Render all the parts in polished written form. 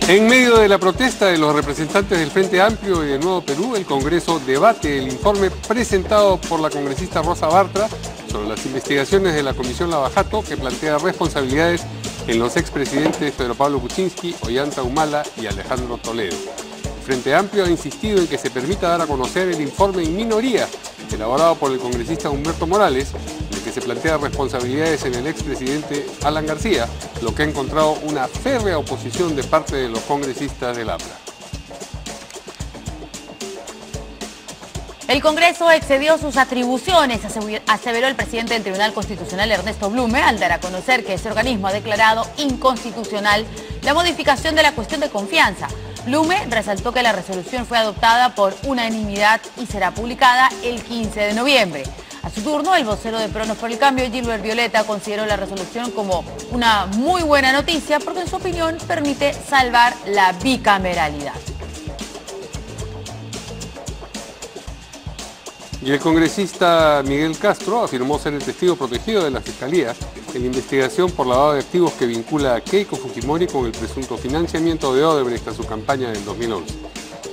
En medio de la protesta de los representantes del Frente Amplio y de Nuevo Perú, el Congreso debate el informe presentado por la congresista Rosa Bartra sobre las investigaciones de la Comisión Lavajato, que plantea responsabilidades en los expresidentes Pedro Pablo Kuczynski, Ollanta Humala y Alejandro Toledo. El Frente Amplio ha insistido en que se permita dar a conocer el informe en minoría elaborado por el congresista Humberto Morales, en el que se plantea responsabilidades en el expresidente Alan García, lo que ha encontrado una férrea oposición de parte de los congresistas del APRA. El Congreso excedió sus atribuciones, aseveró el presidente del Tribunal Constitucional, Ernesto Blume, al dar a conocer que ese organismo ha declarado inconstitucional la modificación de la cuestión de confianza. Blume resaltó que la resolución fue adoptada por unanimidad y será publicada el 15 de noviembre. A su turno, el vocero de Pronos por el Cambio, Gilbert Violeta, consideró la resolución como una muy buena noticia porque, en su opinión, permite salvar la bicameralidad. Y el congresista Miguel Castro afirmó ser el testigo protegido de la Fiscalía en la investigación por lavado de activos que vincula a Keiko Fujimori con el presunto financiamiento de Odebrecht a su campaña del 2011.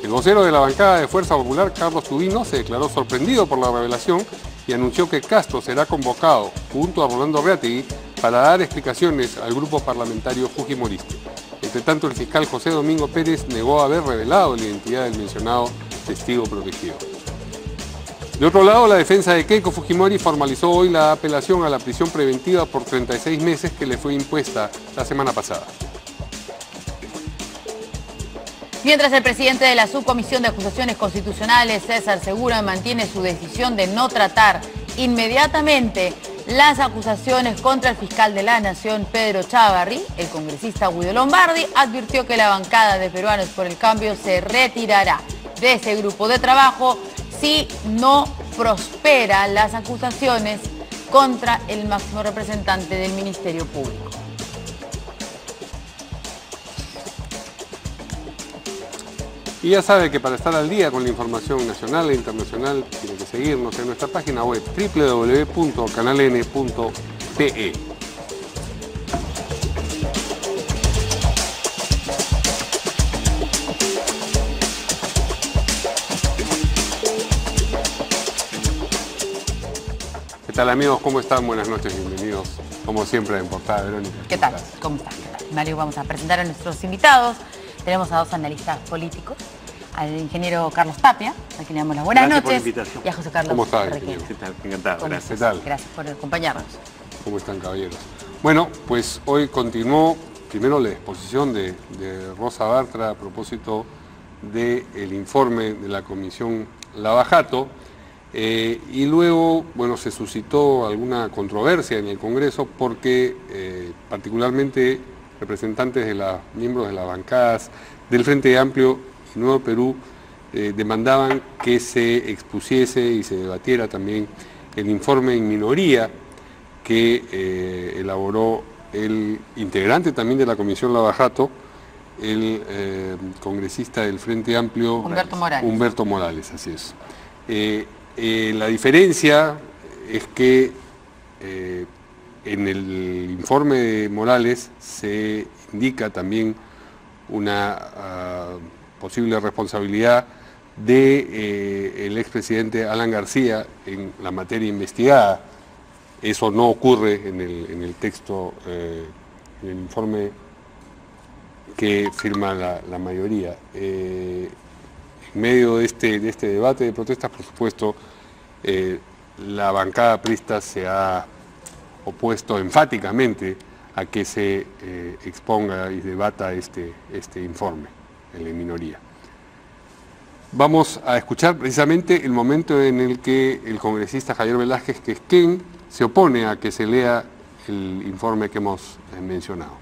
El vocero de la bancada de Fuerza Popular, Carlos Tubino, se declaró sorprendido por la revelación y anunció que Castro será convocado junto a Rolando Reategui para dar explicaciones al grupo parlamentario fujimorista. Entre tanto, el fiscal José Domingo Pérez negó haber revelado la identidad del mencionado testigo protegido. De otro lado, la defensa de Keiko Fujimori formalizó hoy la apelación a la prisión preventiva por 36 meses que le fue impuesta la semana pasada. Mientras el presidente de la Subcomisión de Acusaciones Constitucionales, César Segura, mantiene su decisión de no tratar inmediatamente las acusaciones contra el fiscal de la Nación, Pedro Chávarri, el congresista Guido Lombardi advirtió que la bancada de Peruanos por el Cambio se retirará de ese grupo de trabajo si no prospera las acusaciones contra el máximo representante del Ministerio Público. Y ya sabe que para estar al día con la información nacional e internacional tiene que seguirnos en nuestra página web www.canaln.pe. ¿Qué tal, amigos? ¿Cómo están? Buenas noches, bienvenidos como siempre a En Portada, Verónica. ¿Qué tal? ¿Cómo están? Mario, vamos a presentar a nuestros invitados. Tenemos a dos analistas políticos, al ingeniero Carlos Tapia, a quien le damos las buenas noches, y a José Carlos. ¿Cómo está, Requena. ¿Qué tal? Encantado, gracias. ¿Qué tal? Gracias por acompañarnos. ¿Cómo están, caballeros? Bueno, pues hoy continuó primero la exposición de Rosa Bartra a propósito del informe de la Comisión Lavajato. Y luego, bueno, se suscitó alguna controversia en el Congreso porque particularmente representantes de miembros de las bancadas del Frente Amplio y Nuevo Perú demandaban que se expusiese y se debatiera también el informe en minoría que elaboró el integrante también de la Comisión Lavajato, el congresista del Frente Amplio Humberto Morales, así es. La diferencia es que en el informe de Morales se indica también una posible responsabilidad del expresidente Alan García en la materia investigada. Eso no ocurre en el texto, en el informe que firma la mayoría. En medio de este debate de protestas, por supuesto, la bancada aprista se ha opuesto enfáticamente a que se exponga y debata este informe en la minoría. Vamos a escuchar precisamente el momento en el que el congresista Javier Velázquez Quesquén se opone a que se lea el informe que hemos mencionado.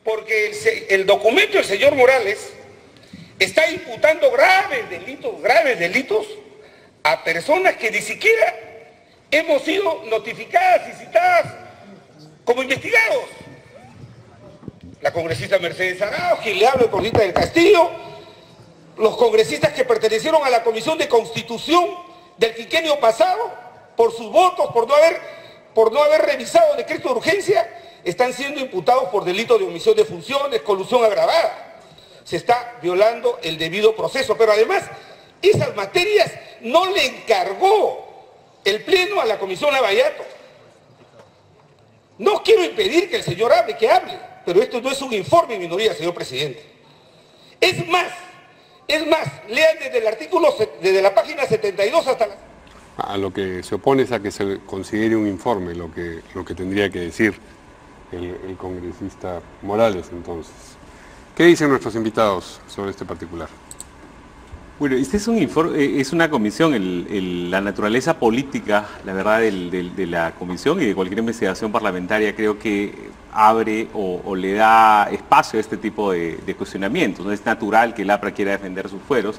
Porque el documento del señor Morales está imputando graves delitos a personas que ni siquiera hemos sido notificadas y citadas como investigados. La congresista Mercedes Arauz, quien le habla, el congresista del Castillo, los congresistas que pertenecieron a la Comisión de Constitución del quinquenio pasado, por sus votos, por no haber revisado el decreto de urgencia, están siendo imputados por delitos de omisión de funciones, colusión agravada. Se está violando el debido proceso, pero además esas materias no le encargó el Pleno a la Comisión Lavallato. No quiero impedir que el señor hable, que hable, pero esto no es un informe en minoría, señor presidente. Es más, lean desde el artículo, desde la página 72 hasta la... A lo que se opone es a que se considere un informe, lo que tendría que decir el congresista Morales, entonces. ¿Qué dicen nuestros invitados sobre este particular? Bueno, este es un informe, es una comisión, la naturaleza política, la verdad, de la comisión y de cualquier investigación parlamentaria creo que abre o le da espacio a este tipo de cuestionamientos. No es natural que el APRA quiera defender sus fueros,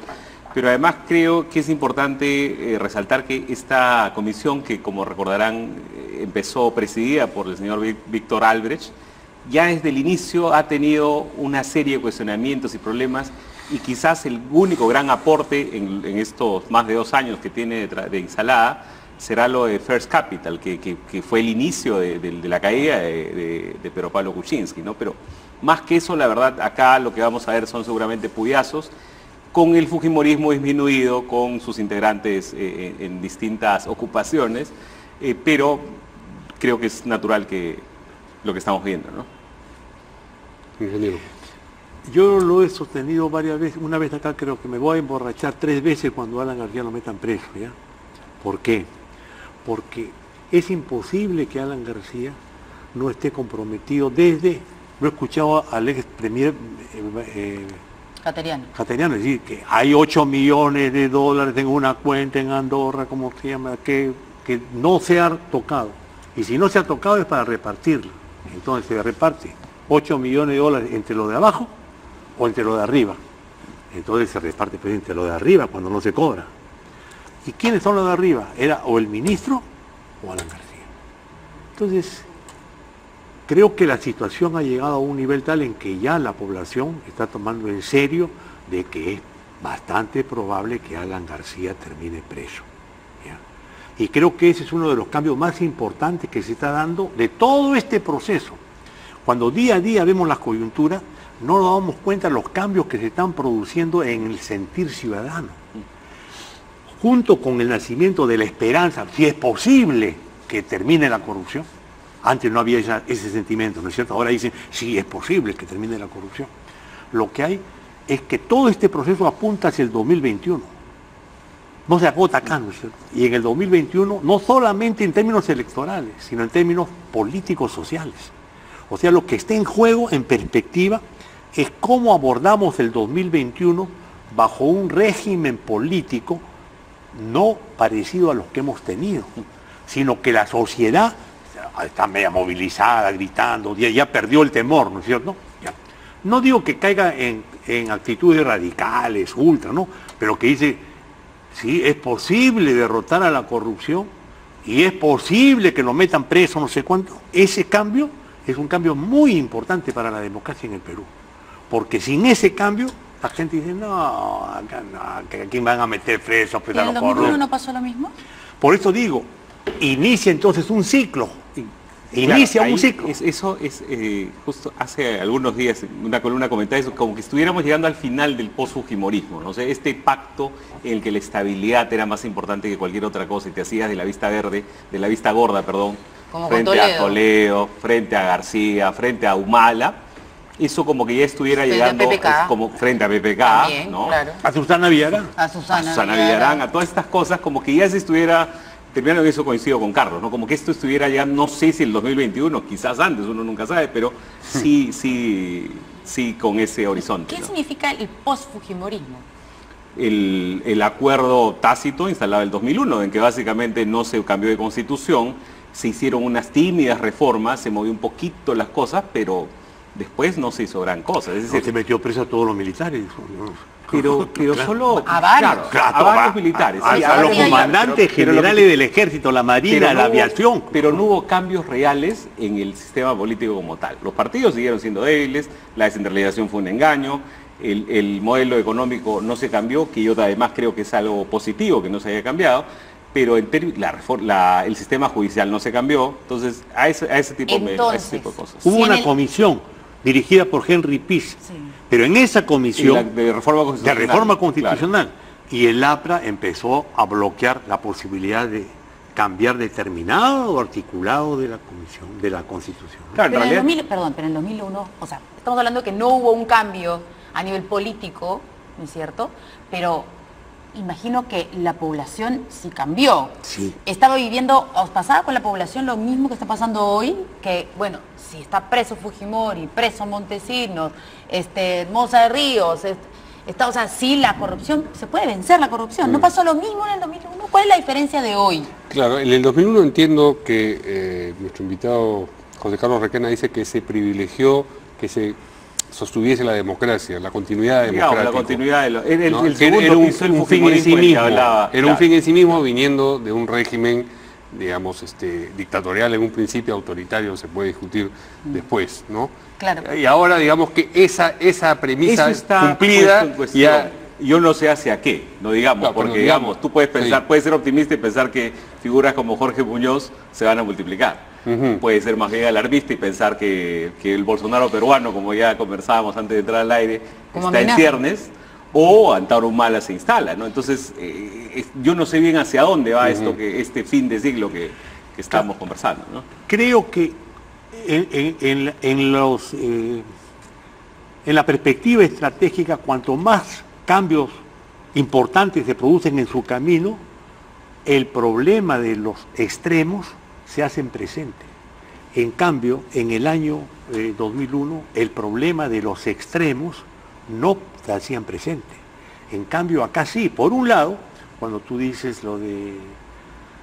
pero además creo que es importante resaltar que esta comisión, que como recordarán empezó presidida por el señor Víctor Albrecht, ya desde el inicio ha tenido una serie de cuestionamientos y problemas, y quizás el único gran aporte en estos más de 2 años que tiene de instalada será lo de First Capital, que fue el inicio de la caída de Pedro Pablo Kuczynski, ¿no? Pero más que eso, la verdad, acá lo que vamos a ver son seguramente puyazos, con el fujimorismo disminuido, con sus integrantes en distintas ocupaciones, pero creo que es natural que lo que estamos viendo, ¿no? Ingeniero. Yo lo he sostenido varias veces, una vez acá creo que me voy a emborrachar 3 veces cuando Alan García lo metan preso, ¿ya? ¿Por qué? Porque es imposible que Alan García no esté comprometido desde, lo he escuchado al ex premier Cateriano decir que hay 8 millones de dólares en una cuenta en Andorra, como se llama, que no se ha tocado. Y si no se ha tocado es para repartirlo. Entonces se reparte 8 millones de dólares entre lo de abajo o entre lo de arriba. Entonces se reparte pues, entre lo de arriba cuando no se cobra. ¿Y quiénes son los de arriba? Era o el ministro o Alan García. Entonces, creo que la situación ha llegado a un nivel tal en que ya la población está tomando en serio de que es bastante probable que Alan García termine preso. ¿Ya? Y creo que ese es uno de los cambios más importantes que se está dando de todo este proceso. Cuando día a día vemos las coyunturas, no nos damos cuenta de los cambios que se están produciendo en el sentir ciudadano. Junto con el nacimiento de la esperanza, si es posible que termine la corrupción. Antes no había ese sentimiento, ¿no es cierto? Ahora dicen, sí, es posible que termine la corrupción. Lo que hay es que todo este proceso apunta hacia el 2021. No se agota acá, ¿no es cierto? Y en el 2021, no solamente en términos electorales, sino en términos políticos sociales. O sea, lo que está en juego, en perspectiva, es cómo abordamos el 2021 bajo un régimen político no parecido a los que hemos tenido, sino que la sociedad está media movilizada, gritando, ya perdió el temor, ¿no es cierto? Ya. No digo que caiga en actitudes radicales, ultra, ¿no? Pero que dice, sí, es posible derrotar a la corrupción y es posible que lo metan preso, no sé cuánto. Ese cambio es un cambio muy importante para la democracia en el Perú. Porque sin ese cambio, la gente dice, no, acá no, ¿a quién van a meter preso? ¿Y en el 2001 no pasó lo mismo? Por eso digo, inicia entonces un ciclo. Inicia claro, un ciclo. Eso es, justo hace algunos días, una columna comentaba eso, como que estuviéramos llegando al final del post-fujimorismo, ¿no? O sea, este pacto en el que la estabilidad era más importante que cualquier otra cosa y te hacías de la vista verde, de la vista gorda, perdón, como frente a Toledo, frente a García, frente a Humala. Eso como que ya estuviera frente llegando como frente a PPK, también, ¿no? Claro. A Susana Villarán. A Susana Villarán, a todas estas cosas, como que ya se estuviera, terminando en eso coincido con Carlos, ¿no? Como que esto estuviera ya, no sé si el 2021, quizás antes, uno nunca sabe, pero sí con ese horizonte. ¿Qué significa el post-fujimorismo? El acuerdo tácito instalado en el 2001, en que básicamente no se cambió de constitución, se hicieron unas tímidas reformas, se movió un poquito las cosas, pero después no se hizo gran cosa. Es decir, no se metió preso a todos los militares. Pero claro, solo a varios, a varios militares. Sí, a los comandantes generales del ejército, la marina, la aviación. Pero no hubo cambios reales en el sistema político como tal. Los partidos siguieron siendo débiles, la descentralización fue un engaño, el modelo económico no se cambió, que yo además creo que es algo positivo que no se haya cambiado, pero el sistema judicial no se cambió, entonces a ese tipo de cosas. Hubo una comisión dirigida por Henry Piz, pero en esa comisión de reforma constitucional, claro, y el APRA empezó a bloquear la posibilidad de cambiar determinado articulado de la comisión, de la Constitución. Claro, pero en el 2001, o sea, estamos hablando que no hubo un cambio a nivel político, ¿no es cierto? Pero imagino que la población sí cambió. Sí. Estaba viviendo, ¿os pasaba con la población lo mismo que está pasando hoy? Que, bueno, si está preso Fujimori, preso Montesinos, Moza de Ríos, o sea, sí, la corrupción, se puede vencer la corrupción. ¿No pasó lo mismo en el 2001? ¿Cuál es la diferencia de hoy? Claro, en el 2001 entiendo que nuestro invitado José Carlos Requena dice que se privilegió que se sostuviese la democracia, la continuidad democrática. La continuidad ¿no? el segundo piso, el un fin en sí mismo. Hablaba, era un fin en sí mismo viniendo de un régimen, digamos, dictatorial en un principio, autoritario, se puede discutir después, ¿no? Claro. Y ahora, digamos que esa premisa está cumplida, ya, yo no sé hacia qué, no digamos, claro, porque digamos, tú puedes pensar, puedes ser optimista y pensar que figuras como Jorge Muñoz se van a multiplicar. Puede ser más bien alarmista y pensar que el Bolsonaro peruano, como ya conversábamos antes de entrar al aire, está en ciernes, o Antauro Humala se instala, ¿no? Entonces, yo no sé bien hacia dónde va este fin de siglo que estamos conversando, ¿no? Creo que en la perspectiva estratégica, cuanto más cambios importantes se producen en su camino, el problema de los extremos se hacen presente. En cambio, en el año 2001, el problema de los extremos no se hacían presente. En cambio, acá sí. Por un lado, cuando tú dices lo de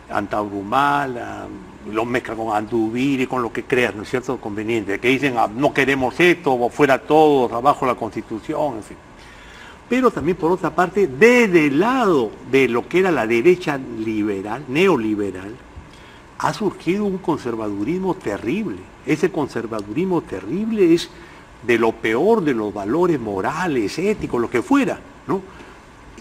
Antauro Humala, lo mezcla con Anduviri, con lo que creas, ¿no es cierto?, conveniente, que dicen no queremos esto, fuera todos, abajo la Constitución, en fin. Pero también, por otra parte, desde el lado de lo que era la derecha liberal, neoliberal, ha surgido un conservadurismo terrible. Ese conservadurismo terrible es de lo peor de los valores morales, éticos, lo que fuera, ¿no?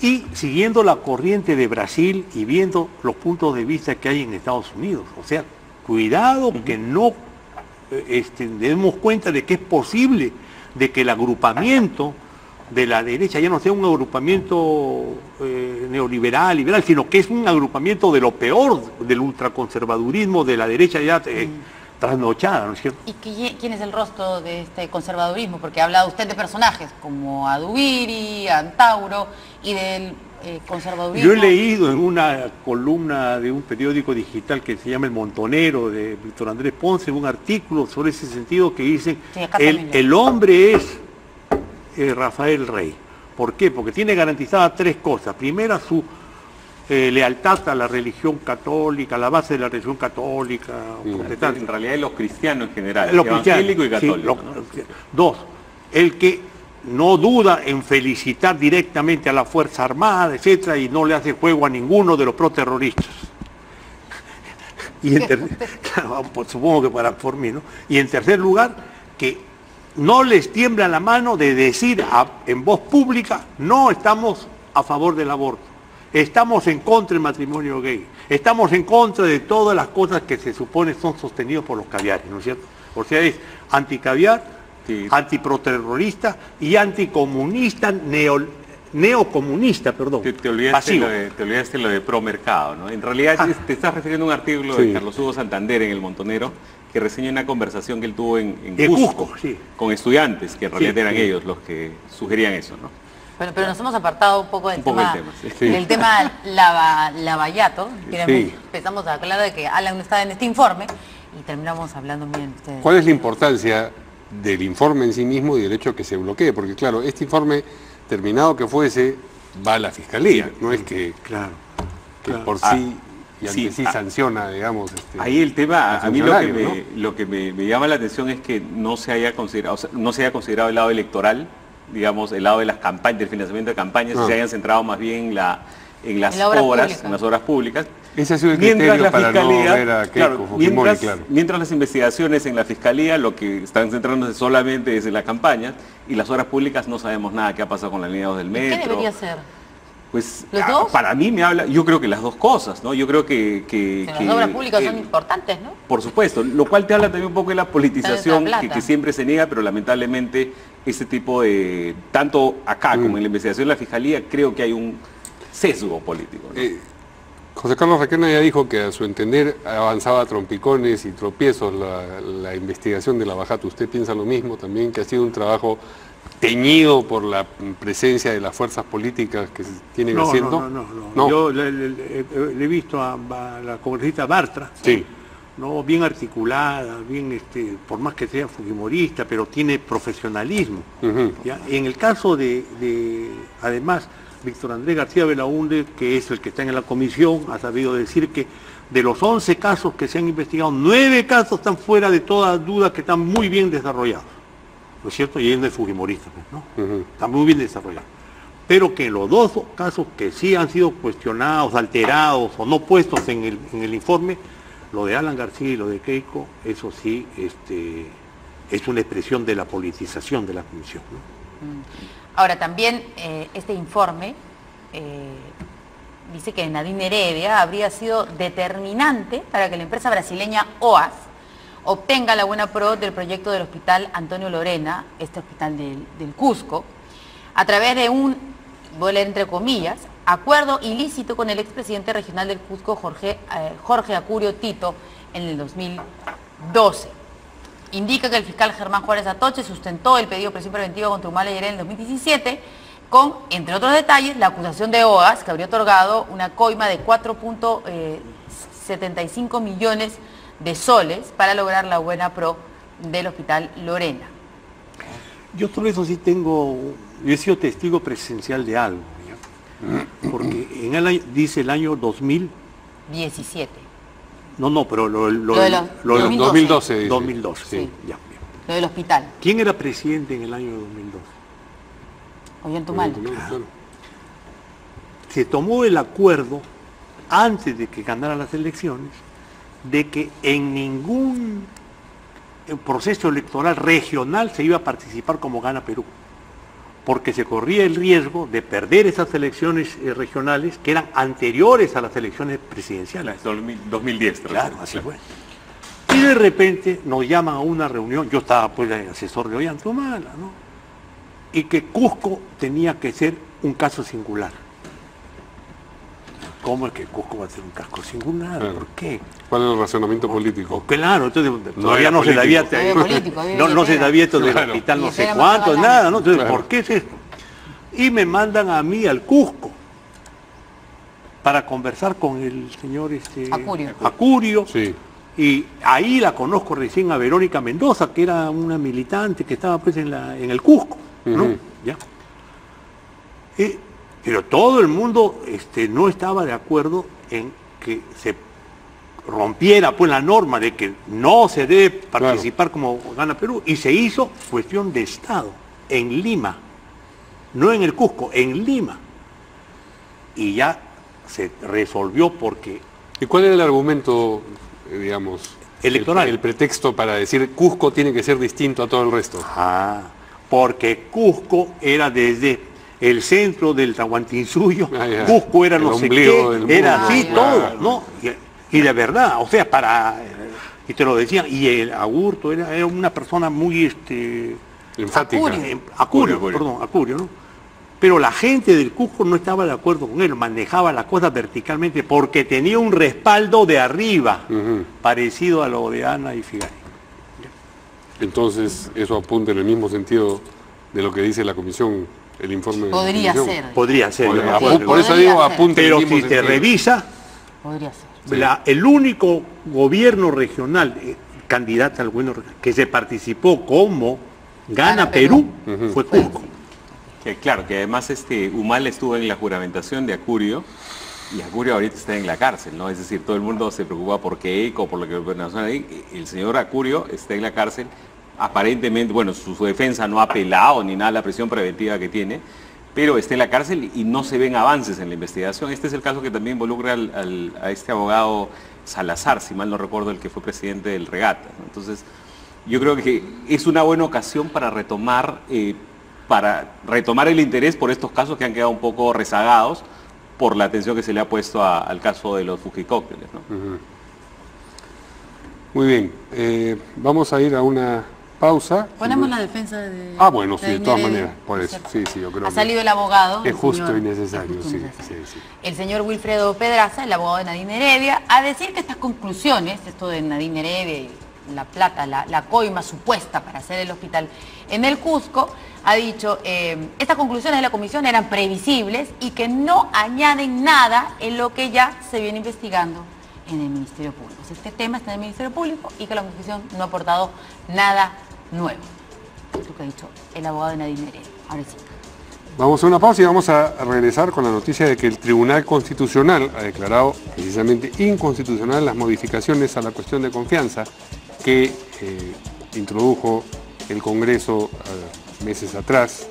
Y siguiendo la corriente de Brasil y viendo los puntos de vista que hay en Estados Unidos. O sea, cuidado que no demos cuenta de que es posible de que el agrupamiento de la derecha ya no sea un agrupamiento neoliberal, liberal, sino que es un agrupamiento de lo peor del ultraconservadurismo de la derecha ya trasnochada, ¿no es cierto? ¿Y quién es el rostro de este conservadurismo? Porque ha hablado usted de personajes como Anduviri, Antauro y del conservadurismo. Yo he leído en una columna de un periódico digital que se llama El Montonero, de Víctor Andrés Ponce, un artículo sobre ese sentido que dicen el hombre es Rafael Rey. ¿Por qué? Porque tiene garantizadas tres cosas. Primera, su lealtad a la religión católica, a la base de la religión católica. En realidad, los cristianos en general, evangélico y católico. Sí, Dos, el que no duda en felicitar directamente a la Fuerza Armada, etcétera, y no le hace juego a ninguno de los proterroristas. Y supongo que por mí, ¿no? Y en tercer lugar, que no les tiembla la mano de decir en voz pública: no estamos a favor del aborto, estamos en contra del matrimonio gay, estamos en contra de todas las cosas que se supone son sostenidas por los caviares, ¿no es cierto? O sea, es anticaviar, sí, antiproterrorista y anticomunista, neocomunista, perdón. Te olvidaste lo de promercado, ¿no? En realidad te estás refiriendo a un artículo de Carlos Hugo Santander en El Montonero, que reseña una conversación que él tuvo en Cusco, con estudiantes, que en realidad eran ellos los que sugerían eso, ¿no? Bueno, pero nos hemos apartado un poco del tema Lavallato. Empezamos a hablar de que Alan no estaba en este informe y terminamos hablando bien ustedes. ¿Cuál es la importancia del informe en sí mismo y del hecho que se bloquee? Porque claro, este informe, terminado que fuese, va a la Fiscalía, no es que, por sí y ante sí sanciona, digamos. Ahí el tema, a mí lo que me llama la atención es que no se haya considerado el lado electoral, digamos, el lado de las campañas, del financiamiento de campañas, y se hayan centrado más bien en las obras públicas. Ese ha sido el criterio para no ver a Keiko Fujimori, mientras las investigaciones en la Fiscalía lo que están centrándose solamente es en las campañas, y las obras públicas no sabemos nada qué ha pasado con la línea 2 del metro. ¿Qué debería ser? Pues ¿Los dos? para mí me habla, yo creo que las dos cosas, ¿no? Yo creo que Las obras públicas son importantes, ¿no? por supuesto, lo cual te habla también un poco de la politización Tanta plata. que siempre se niega, pero lamentablemente ese tipo de, tanto acá como en la investigación de la Fiscalía, creo que hay un sesgo político, ¿no? José Carlos Requena ya dijo que a su entender avanzaba a trompicones y tropiezos la investigación de la Lavajato. ¿Usted piensa lo mismo también, que ha sido un trabajo teñido por la presencia de las fuerzas políticas que se tienen haciendo? No. Yo le he visto a la congresista Bartra, Sí. ¿no? Bien articulada, bien, por más que sea fujimorista, pero tiene profesionalismo. Ujú. ¿Ya? En el caso además, Víctor Andrés García Belaúnde, que es el que está en la comisión, ha sabido decir que de los 11 casos que se han investigado, 9 casos están fuera de toda duda, que están muy bien desarrollados. ¿No es cierto? Y él no es fujimorista, ¿no? Está muy bien desarrollado. Pero que en los dos casos que sí han sido cuestionados, alterados o no puestos en el informe, lo de Alan García y lo de Keiko, eso sí es una expresión de la politización de la comisión, ¿no? Ahora, también este informe dice que Nadine Heredia habría sido determinante para que la empresa brasileña OAS obtenga la buena pro del proyecto del Hospital Antonio Lorena, este hospital del Cusco, a través de un, voy a leer entre comillas, acuerdo ilícito con el expresidente regional del Cusco, Jorge Acurio Tito, en el 2012. Indica que el fiscal Germán Juárez Atoche sustentó el pedido de prisión preventiva contra Humala Yeré en el 2017 con, entre otros detalles, la acusación de OAS, que habría otorgado una coima de 4.75 millones de soles para lograr la buena pro del Hospital Lorena. Yo sobre eso sí yo he sido testigo presencial de algo, ¿ya? Porque dice el año 17. No, pero lo de los 2012. Dice. 2012, Sí. Ya. Lo del hospital, ¿Quién era presidente en el año 2012? Ollanta Humala. Se tomó el acuerdo, antes de que ganara las elecciones, de que en ningún proceso electoral regional se iba a participar como gana Perú, porque se corría el riesgo de perder esas elecciones regionales que eran anteriores a las elecciones presidenciales. 2010, Claro, así fue. Y de repente nos llaman a una reunión, yo estaba pues de asesor de Ollanta Humala, ¿no? Y que Cusco tenía que ser un caso singular. ¿Cómo es que Cusco va a ser un caso singular? Claro. ¿Por qué? ¿Cuál es el razonamiento político? Claro, entonces todavía era no se le había político. Había político, había no se le billetera. había hecho del Claro. hospital no sé Billetera cuánto, más nada, ¿no? Entonces, Claro. ¿por qué es esto? Y me mandan a mí al Cusco para conversar con el señor Acurio. Sí. Y ahí la conozco recién a Verónica Mendoza, que era una militante que estaba pues en el Cusco, ¿no? Ujú. ¿Ya? Pero todo el mundo no estaba de acuerdo en que se rompiera pues la norma de que no se debe participar como gana Perú, y se hizo cuestión de Estado en Lima, no en el Cusco, en Lima. Y ya se resolvió porque ¿Y cuál era el argumento, digamos, electoral? el pretexto para decir Cusco tiene que ser distinto a todo el resto? Porque Cusco era desde el centro del Tahuantinsuyo, Ya. Cusco era El no sé ombligo qué, del era mundo. así Claro. todo, ¿no? Y de verdad, o sea, y te lo decían, y el Agurto era una persona muy, Enfática. Acurio, ¿no? Pero la gente del Cusco no estaba de acuerdo con él, manejaba las cosas verticalmente porque tenía un respaldo de arriba, Ujú. parecido a lo de Ana y Figari. Entonces, eso apunta en el mismo sentido de lo que dice la comisión, el informe de la Podría comisión. ser. Podría ser, yo me Por acuerdo. por eso Podría digo, ser. apunta en el Pero mismo si te sentido. revisa, Podría ser. Sí. el único gobierno regional, candidata al gobierno regional, que se participó como Gana Perú, Ujú. fue Cusco. Que claro, que además Humala estuvo en la juramentación de Acurio y Acurio ahorita está en la cárcel, ¿no? Es decir, todo el mundo se preocupa por Keiko, por lo que el señor Acurio está en la cárcel, aparentemente, bueno, su defensa no ha apelado ni nada a la prisión preventiva que tiene, pero está en la cárcel y no se ven avances en la investigación. Este es el caso que también involucra a este abogado Salazar, si mal no recuerdo, el que fue presidente del Regata, ¿no? Entonces, yo creo que es una buena ocasión para retomar el interés por estos casos que han quedado un poco rezagados, por la atención que se le ha puesto al caso de los fujicócteles, ¿no? Muy bien, vamos a ir a una pausa. Ponemos la defensa de... Bueno, sí, de todas maneras, por eso. Sí, yo creo ha salido el abogado. Es justo y necesario, sí. El señor Wilfredo Pedraza, el abogado de Nadine Heredia, a decir que estas conclusiones, esto de Nadine Heredia y la plata, la coima supuesta para hacer el hospital en el Cusco, ha dicho, estas conclusiones de la comisión eran previsibles y que no añaden nada en lo que ya se viene investigando en el Ministerio Público. Este tema está en el Ministerio Público y que la comisión no ha aportado nada nuevo. Es lo que ha dicho el abogado de Nadine Heredia. Ahora sí. Vamos a una pausa y vamos a regresar con la noticia de que el Tribunal Constitucional ha declarado precisamente inconstitucional las modificaciones a la cuestión de confianza que introdujo el Congreso meses atrás,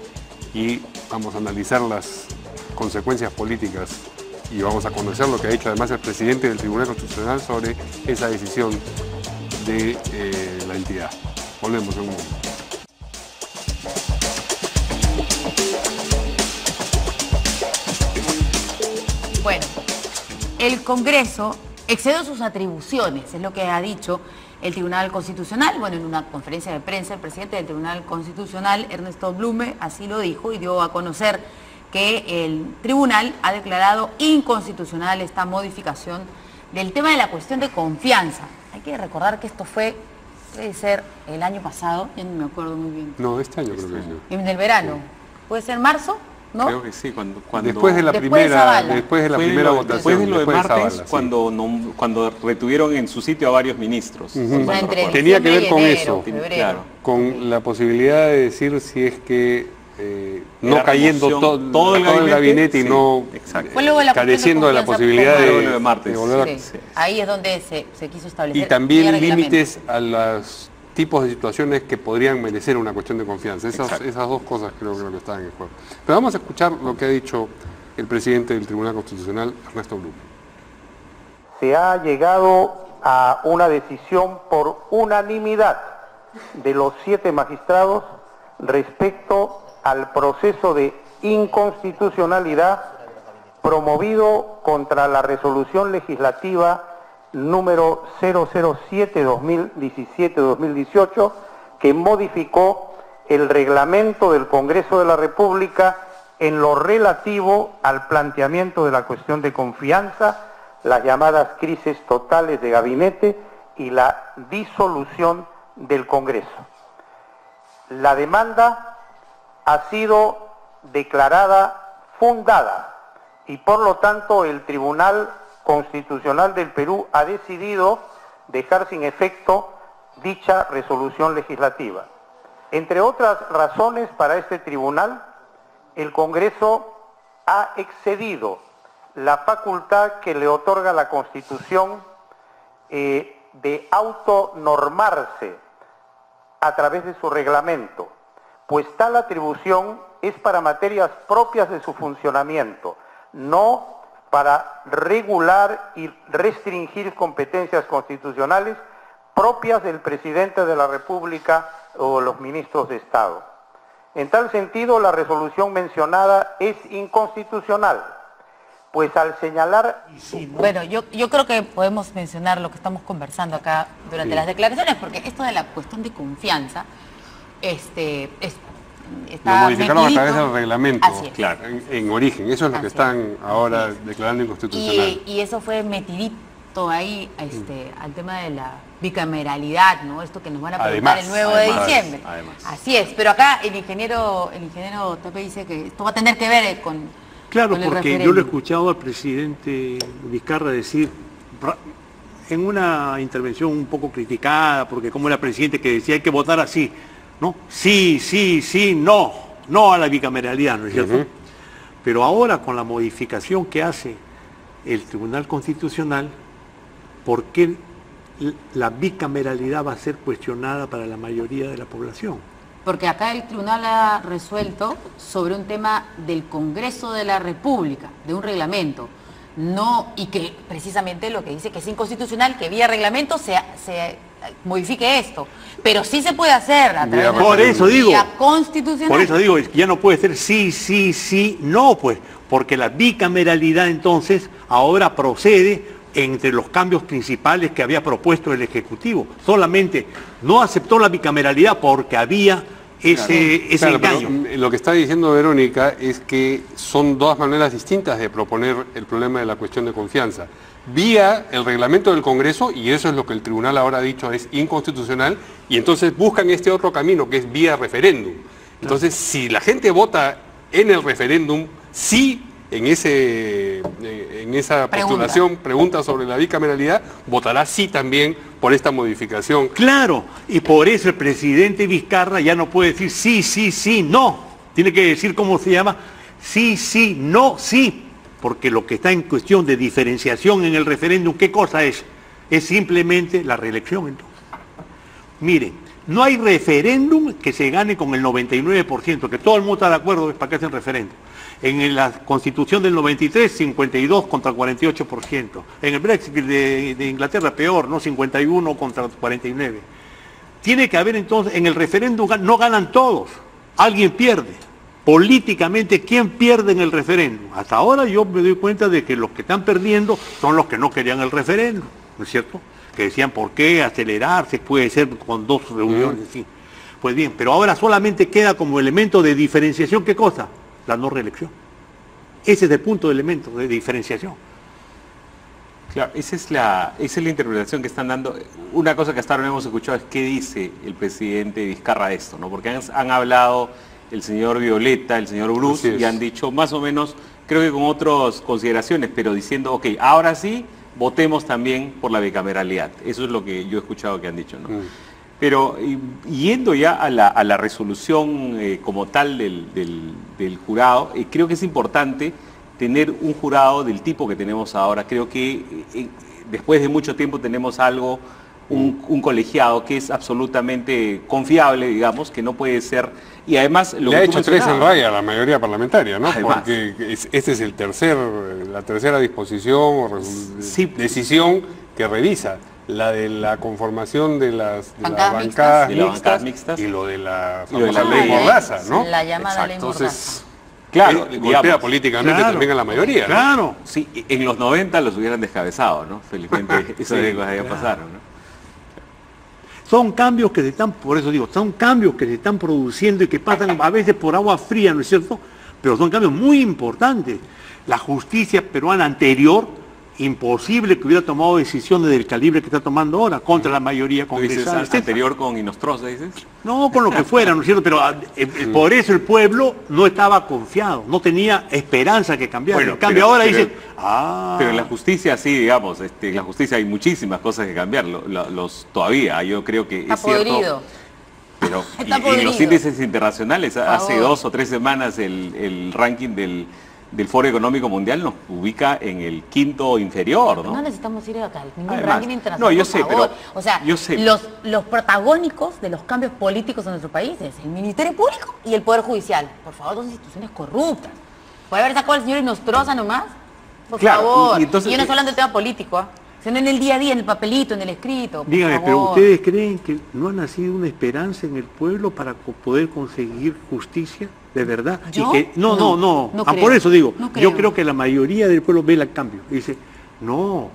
y vamos a analizar las consecuencias políticas y vamos a conocer lo que ha dicho además el presidente del Tribunal Constitucional sobre esa decisión de la entidad. Volvemos en un momento. Bueno, el Congreso excedió sus atribuciones, es lo que ha dicho el Tribunal Constitucional. Bueno, en una conferencia de prensa, el presidente del Tribunal Constitucional, Ernesto Blume, así lo dijo y dio a conocer que el tribunal ha declarado inconstitucional esta modificación del tema de la cuestión de confianza. Hay que recordar que esto puede ser el año pasado, ya no me acuerdo muy bien. No, este año creo que sí. En el verano. ¿Puede ser marzo? ¿No? Creo que sí, cuando después de la primera votación. Después de lo de martes, Zavala, sí. cuando retuvieron en su sitio a varios ministros. Tenía que ver con eso, claro. con la posibilidad de decir si es que no cayendo todo el gabinete y no careciendo de la posibilidad de volver a... Sí. Ahí es donde se quiso establecer. Y también límites a los tipos de situaciones que podrían merecer una cuestión de confianza. Esas dos cosas creo que están en juego. Pero vamos a escuchar lo que ha dicho el presidente del Tribunal Constitucional, Ernesto Blume. Se ha llegado a una decisión por unanimidad de los 7 magistrados respecto al proceso de inconstitucionalidad promovido contra la resolución legislativa número 007-2017-2018, que modificó el reglamento del Congreso de la República en lo relativo al planteamiento de la cuestión de confianza, las llamadas crisis totales de gabinete y la disolución del Congreso. La demanda ha sido declarada fundada y por lo tanto el Tribunal Constitucional del Perú ha decidido dejar sin efecto dicha resolución legislativa. Entre otras razones, para este tribunal, el Congreso ha excedido la facultad que le otorga la Constitución de autonormarse a través de su reglamento, pues tal atribución es para materias propias de su funcionamiento, no para regular y restringir competencias constitucionales propias del presidente de la República o los ministros de Estado. En tal sentido, la resolución mencionada es inconstitucional, pues al señalar... Bueno, yo creo que podemos mencionar lo que estamos conversando acá durante las declaraciones, porque esto de la cuestión de confianza lo modificaron a través del reglamento, claro, en origen. Eso es lo que están ahora declarando inconstitucional. Y eso fue metidito ahí al tema de la bicameralidad, ¿no? Esto que nos van a preguntar el 9 de diciembre. Así es, pero acá el ingeniero Tape dice que esto va a tener que ver con... Claro, con el porque referéndum. yo lo he escuchado al presidente Vizcarra decir, en una intervención un poco criticada, porque como era presidente que decía hay que votar así, ¿no? Sí, no a la bicameralidad, ¿no es cierto? Pero ahora con la modificación que hace el Tribunal Constitucional, ¿por qué la bicameralidad va a ser cuestionada para la mayoría de la población? Porque acá el tribunal ha resuelto sobre un tema del Congreso de la República, de un reglamento, y que precisamente lo que dice que es inconstitucional, que vía reglamento se modifique esto. Pero sí se puede hacer a través de Por eso digo, vía constitucional. por eso digo, ya no puede ser sí, sí, sí, no, pues, porque la bicameralidad entonces ahora procede entre los cambios principales que había propuesto el Ejecutivo. Solamente no aceptó la bicameralidad porque había ese engaño. Lo que está diciendo Verónica es que son dos maneras distintas de proponer el problema de la cuestión de confianza. Vía el reglamento del Congreso, y eso es lo que el tribunal ahora ha dicho es inconstitucional, y entonces buscan este otro camino que es vía referéndum. Entonces, si la gente vota en el referéndum, sí, en esa postulación, pregunta sobre la bicameralidad, votará sí también por esta modificación. Claro, y por eso el presidente Vizcarra ya no puede decir sí, sí, sí, no. Tiene que decir cómo se llama, sí, sí, no, sí. Porque lo que está en cuestión de diferenciación en el referéndum, ¿qué cosa es? Es simplemente la reelección entonces. Miren, no hay referéndum que se gane con el 99%, que todo el mundo está de acuerdo para que hacen referéndum. En la Constitución del 93, 52 contra 48%. En el Brexit de Inglaterra, peor, ¿no? 51 contra 49. Tiene que haber entonces, en el referéndum no ganan todos, alguien pierde. Políticamente, ¿quién pierde en el referéndum? Hasta ahora yo me doy cuenta de que los que están perdiendo son los que no querían el referéndum, ¿no es cierto? Que decían, ¿por qué acelerarse? Puede ser con 2 reuniones, sí. Pues bien, pero ahora solamente queda como elemento de diferenciación, ¿qué cosa? La no reelección. Ese es el punto de elemento de diferenciación. Claro, esa es la interpretación que están dando. Una cosa que hasta ahora no hemos escuchado es qué dice el presidente Vizcarra de esto, ¿no? Porque han hablado el señor Violeta, el señor Bruce, y han dicho más o menos, creo que con otras consideraciones, pero diciendo, ok, ahora sí, votemos también por la bicameralidad. Eso es lo que yo he escuchado que han dicho, ¿no? Pero yendo ya a la resolución como tal del jurado, creo que es importante tener un jurado del tipo que tenemos ahora. Creo que después de mucho tiempo tenemos algo, un colegiado que es absolutamente confiable, digamos, que no puede ser... Y además... Le ha hecho 3 en raya a la mayoría parlamentaria, ¿no? Además, porque este es la tercera disposición o decisión que revisa. La de la conformación de las bancadas mixtas y lo de la ley Mordaza, ¿no? La llamada ley Mordaza. Claro, golpea políticamente también a la mayoría. Claro. ¿No? Sí, en los 90 los hubieran descabezado, ¿no? Felizmente esas cosas ya pasaron, ¿no? Son cambios que se están, por eso digo, son cambios que se están produciendo y que pasan a veces por agua fría, ¿no es cierto? Pero son cambios muy importantes. La justicia peruana anterior, imposible que hubiera tomado decisiones del calibre que está tomando ahora contra la mayoría congresal. ¿Dices anterior con Inostroza, dices? No, con lo que fuera, ¿no es cierto? Pero por eso el pueblo no estaba confiado, no tenía esperanza que cambiara. Bueno, en cambio ahora dicen, Pero en la justicia sí, digamos, en la justicia hay muchísimas cosas que cambiar, todavía, yo creo que está es cierto. Podrido. Pero en los índices internacionales, hace 2 o 3 semanas el ranking del Foro Económico Mundial nos ubica en el 5º inferior, ¿no? No necesitamos ir acá, ningún Además, ranking internacional, no, yo por sé, favor. pero... O sea, yo sé. Los protagónicos de los cambios políticos en nuestro país es el Ministerio Público y el Poder Judicial. Por favor, dos instituciones corruptas. ¿Puede haber sacado al señor Inostroza nomás? Por favor. Y yo no estoy hablando del tema político, sino en el día a día, en el papelito, en el escrito. Dígame, pero ¿ustedes creen que no ha nacido una esperanza en el pueblo para poder conseguir justicia de verdad? ¿Yo? Y que, no. Por eso digo, yo creo que la mayoría del pueblo ve el cambio. Y dice, no,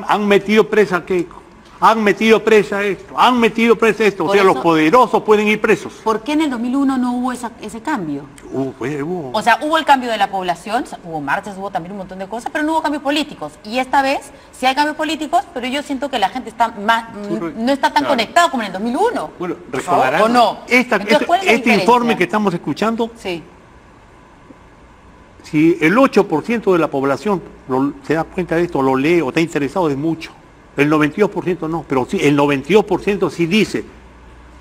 han metido presa a Keiko, han metido presa esto, han metido presa esto. O sea, los poderosos pueden ir presos. ¿Por qué en el 2001 no hubo ese cambio? Hubo. O sea, hubo el cambio de la población, hubo marchas, hubo también un montón de cosas, pero no hubo cambios políticos. Y esta vez sí hay cambios políticos, pero yo siento que la gente está no está tan conectada como en el 2001. Bueno, recordarán. ¿O no? Este informe que estamos escuchando, sí. Si el 8% de la población se da cuenta de esto, lo lee o está interesado, es mucho. El 92% no, pero sí, el 92% sí dice,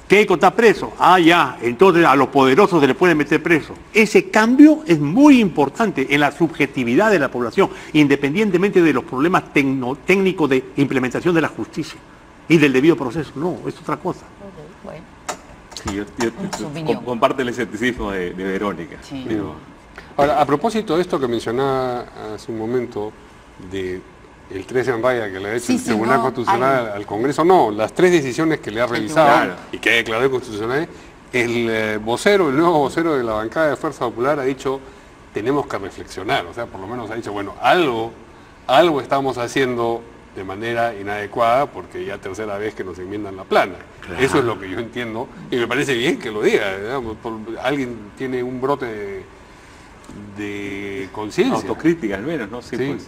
Keiko está preso, ya, entonces a los poderosos se les puede meter preso. Ese cambio es muy importante en la subjetividad de la población, independientemente de los problemas técnicos de implementación de la justicia y del debido proceso. No, es otra cosa. Bueno. Sí, yo comparto el escepticismo de Verónica. Sí. Ahora, a propósito de esto que mencionaba hace un momento, de el 3 en raya que le ha hecho Sí, el sí, Tribunal no, Constitucional al Congreso, no, las 3 decisiones que le ha revisado Claro. y que ha declarado constitucionales, el vocero, el nuevo vocero de la bancada de Fuerza Popular ha dicho, tenemos que reflexionar, o sea, por lo menos ha dicho, bueno, algo estamos haciendo de manera inadecuada porque ya tercera vez que nos enmiendan la plana. Claro. Eso es lo que yo entiendo y me parece bien que lo diga, digamos, alguien tiene un brote de conciencia. Autocrítica al menos, ¿no? Sí, Sí. pues.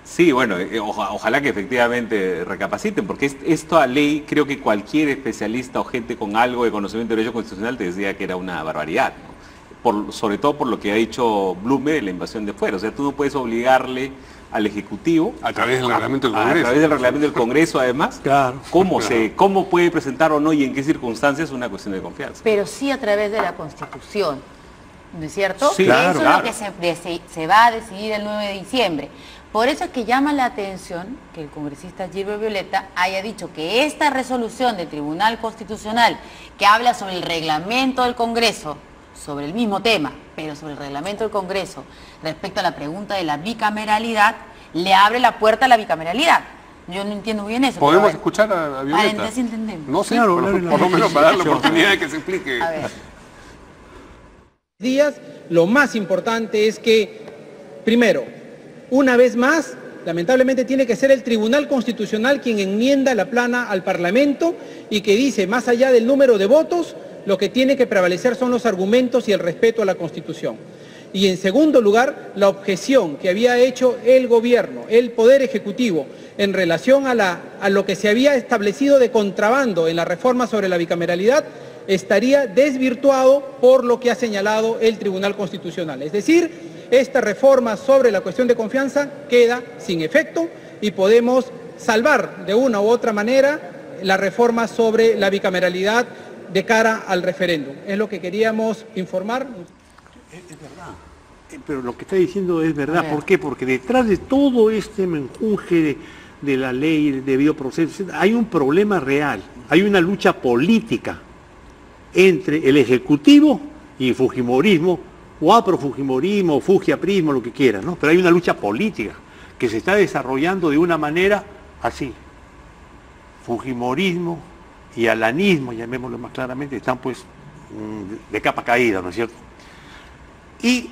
Sí, bueno, ojalá que efectivamente recapaciten, porque esta ley, creo que cualquier especialista o gente con algo de conocimiento de derecho constitucional te decía que era una barbaridad, ¿no? Sobre todo por lo que ha dicho Blume de la invasión de fuera. O sea, tú no puedes obligarle al Ejecutivo A través del reglamento del a Congreso. través del reglamento del Congreso, además, Claro. cómo puede presentar o no y en qué circunstancias es una cuestión de confianza. Pero sí a través de la Constitución, ¿no es cierto? Sí, claro, Eso es lo claro. que se va a decidir el 9 de diciembre. Por eso es que llama la atención que el congresista Gilbert Violeta haya dicho que esta resolución del Tribunal Constitucional, que habla sobre el reglamento del Congreso, sobre el mismo tema, pero sobre el reglamento del Congreso, respecto a la pregunta de la bicameralidad, le abre la puerta a la bicameralidad. Yo no entiendo muy bien eso. ¿Podemos pero escuchar a Violeta? entonces entendemos. No sé, Claro, por claro, lo menos para dar la oportunidad de que se explique. A ver. Días, lo más importante es que, primero, una vez más, lamentablemente tiene que ser el Tribunal Constitucional quien enmienda la plana al Parlamento y que dice, más allá del número de votos, lo que tiene que prevalecer son los argumentos y el respeto a la Constitución. Y en segundo lugar, la objeción que había hecho el gobierno, el Poder Ejecutivo, en relación a lo que se había establecido de contrabando en la reforma sobre la bicameralidad, estaría desvirtuado por lo que ha señalado el Tribunal Constitucional. Es decir, esta reforma sobre la cuestión de confianza queda sin efecto y podemos salvar de una u otra manera la reforma sobre la bicameralidad de cara al referéndum. Es lo que queríamos informar. Es verdad. Pero lo que está diciendo es verdad. A ver. ¿Por qué? Porque detrás de todo este menjunje de la ley, el debido proceso, hay un problema real. Hay una lucha política entre el Ejecutivo y el Fujimorismo, o aprofujimorismo, o fujiaprismo, lo que quieras, ¿no? Pero hay una lucha política que se está desarrollando de una manera así. Fujimorismo y alanismo, llamémoslo más claramente, están pues de capa caída, ¿no es cierto? Y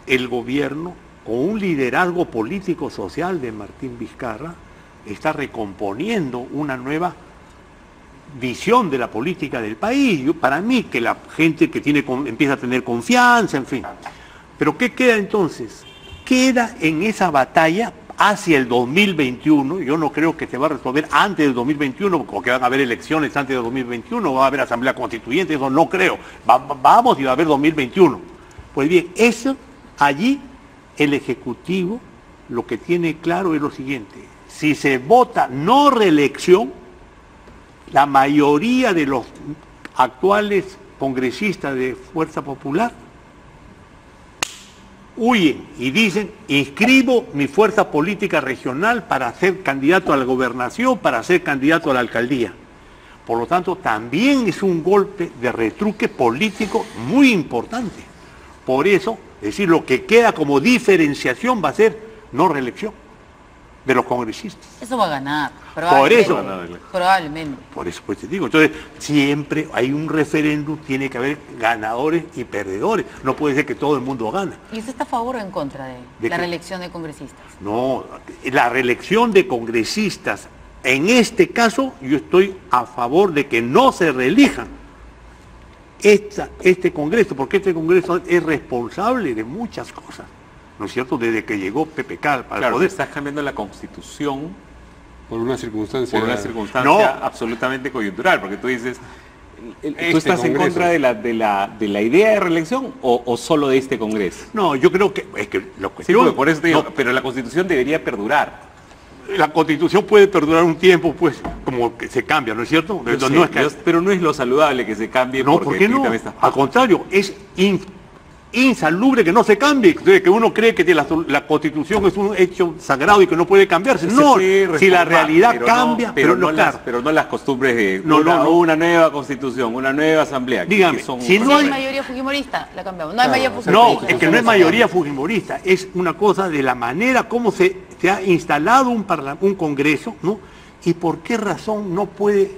el gobierno, con un liderazgo político-social de Martín Vizcarra, está recomponiendo una nueva visión de la política del país. Para mí, que la gente que empieza a tener confianza, en fin. Pero ¿qué queda entonces? Queda en esa batalla hacia el 2021, yo no creo que se va a resolver antes del 2021, porque van a haber elecciones antes del 2021, va a haber asamblea constituyente, eso no creo. Vamos y va a haber 2021. Pues bien, eso, allí el Ejecutivo lo que tiene claro es lo siguiente: si se vota no reelección, la mayoría de los actuales congresistas de Fuerza Popular huyen y dicen, inscribo mi fuerza política regional para ser candidato a la gobernación, para ser candidato a la alcaldía. Por lo tanto, también es un golpe de retruque político muy importante. Por eso, es decir, lo que queda como diferenciación va a ser no reelección de los congresistas. Eso va a ganar. Por eso. Probablemente. Por eso pues te digo, entonces siempre hay un referéndum, tiene que haber ganadores y perdedores. No puede ser que todo el mundo gane. ¿Y usted está a favor o en contra de ¿De la qué? reelección de congresistas? No, la reelección de congresistas, en este caso yo estoy a favor de que no se reelijan este Congreso, porque este Congreso es responsable de muchas cosas, ¿no es cierto? Desde que llegó PPK al Claro, poder. estás cambiando la Constitución Por una circunstancia. por una circunstancia No. absolutamente coyuntural, porque tú dices, ¿tú Este estás en Congreso. contra de la idea de reelección o solo de este Congreso? No, yo creo que es que lo Sí, cuestión, porque por eso te digo, no, pero la Constitución debería perdurar. la Constitución puede perdurar un tiempo, pues, como que se cambia, ¿no es cierto? Yo sé, No es que- pero no es lo saludable que se cambie No, porque ¿por qué no? ahorita me estás- Al contrario, es insalubre que no se cambie, que uno cree que la Constitución es un hecho sagrado y que no puede cambiarse. Se No, puede si la reformar, realidad pero cambia, pero no, claro. pero no las costumbres de No, no. una nueva Constitución, una nueva asamblea. Dígame, si Si no no hay hay- mayoría fujimorista, la cambiamos. No hay mayoría No, fujimorista. es que no es mayoría fujimorista, es una cosa de la manera como se se ha instalado un Congreso, ¿no? ¿Y por qué razón no puede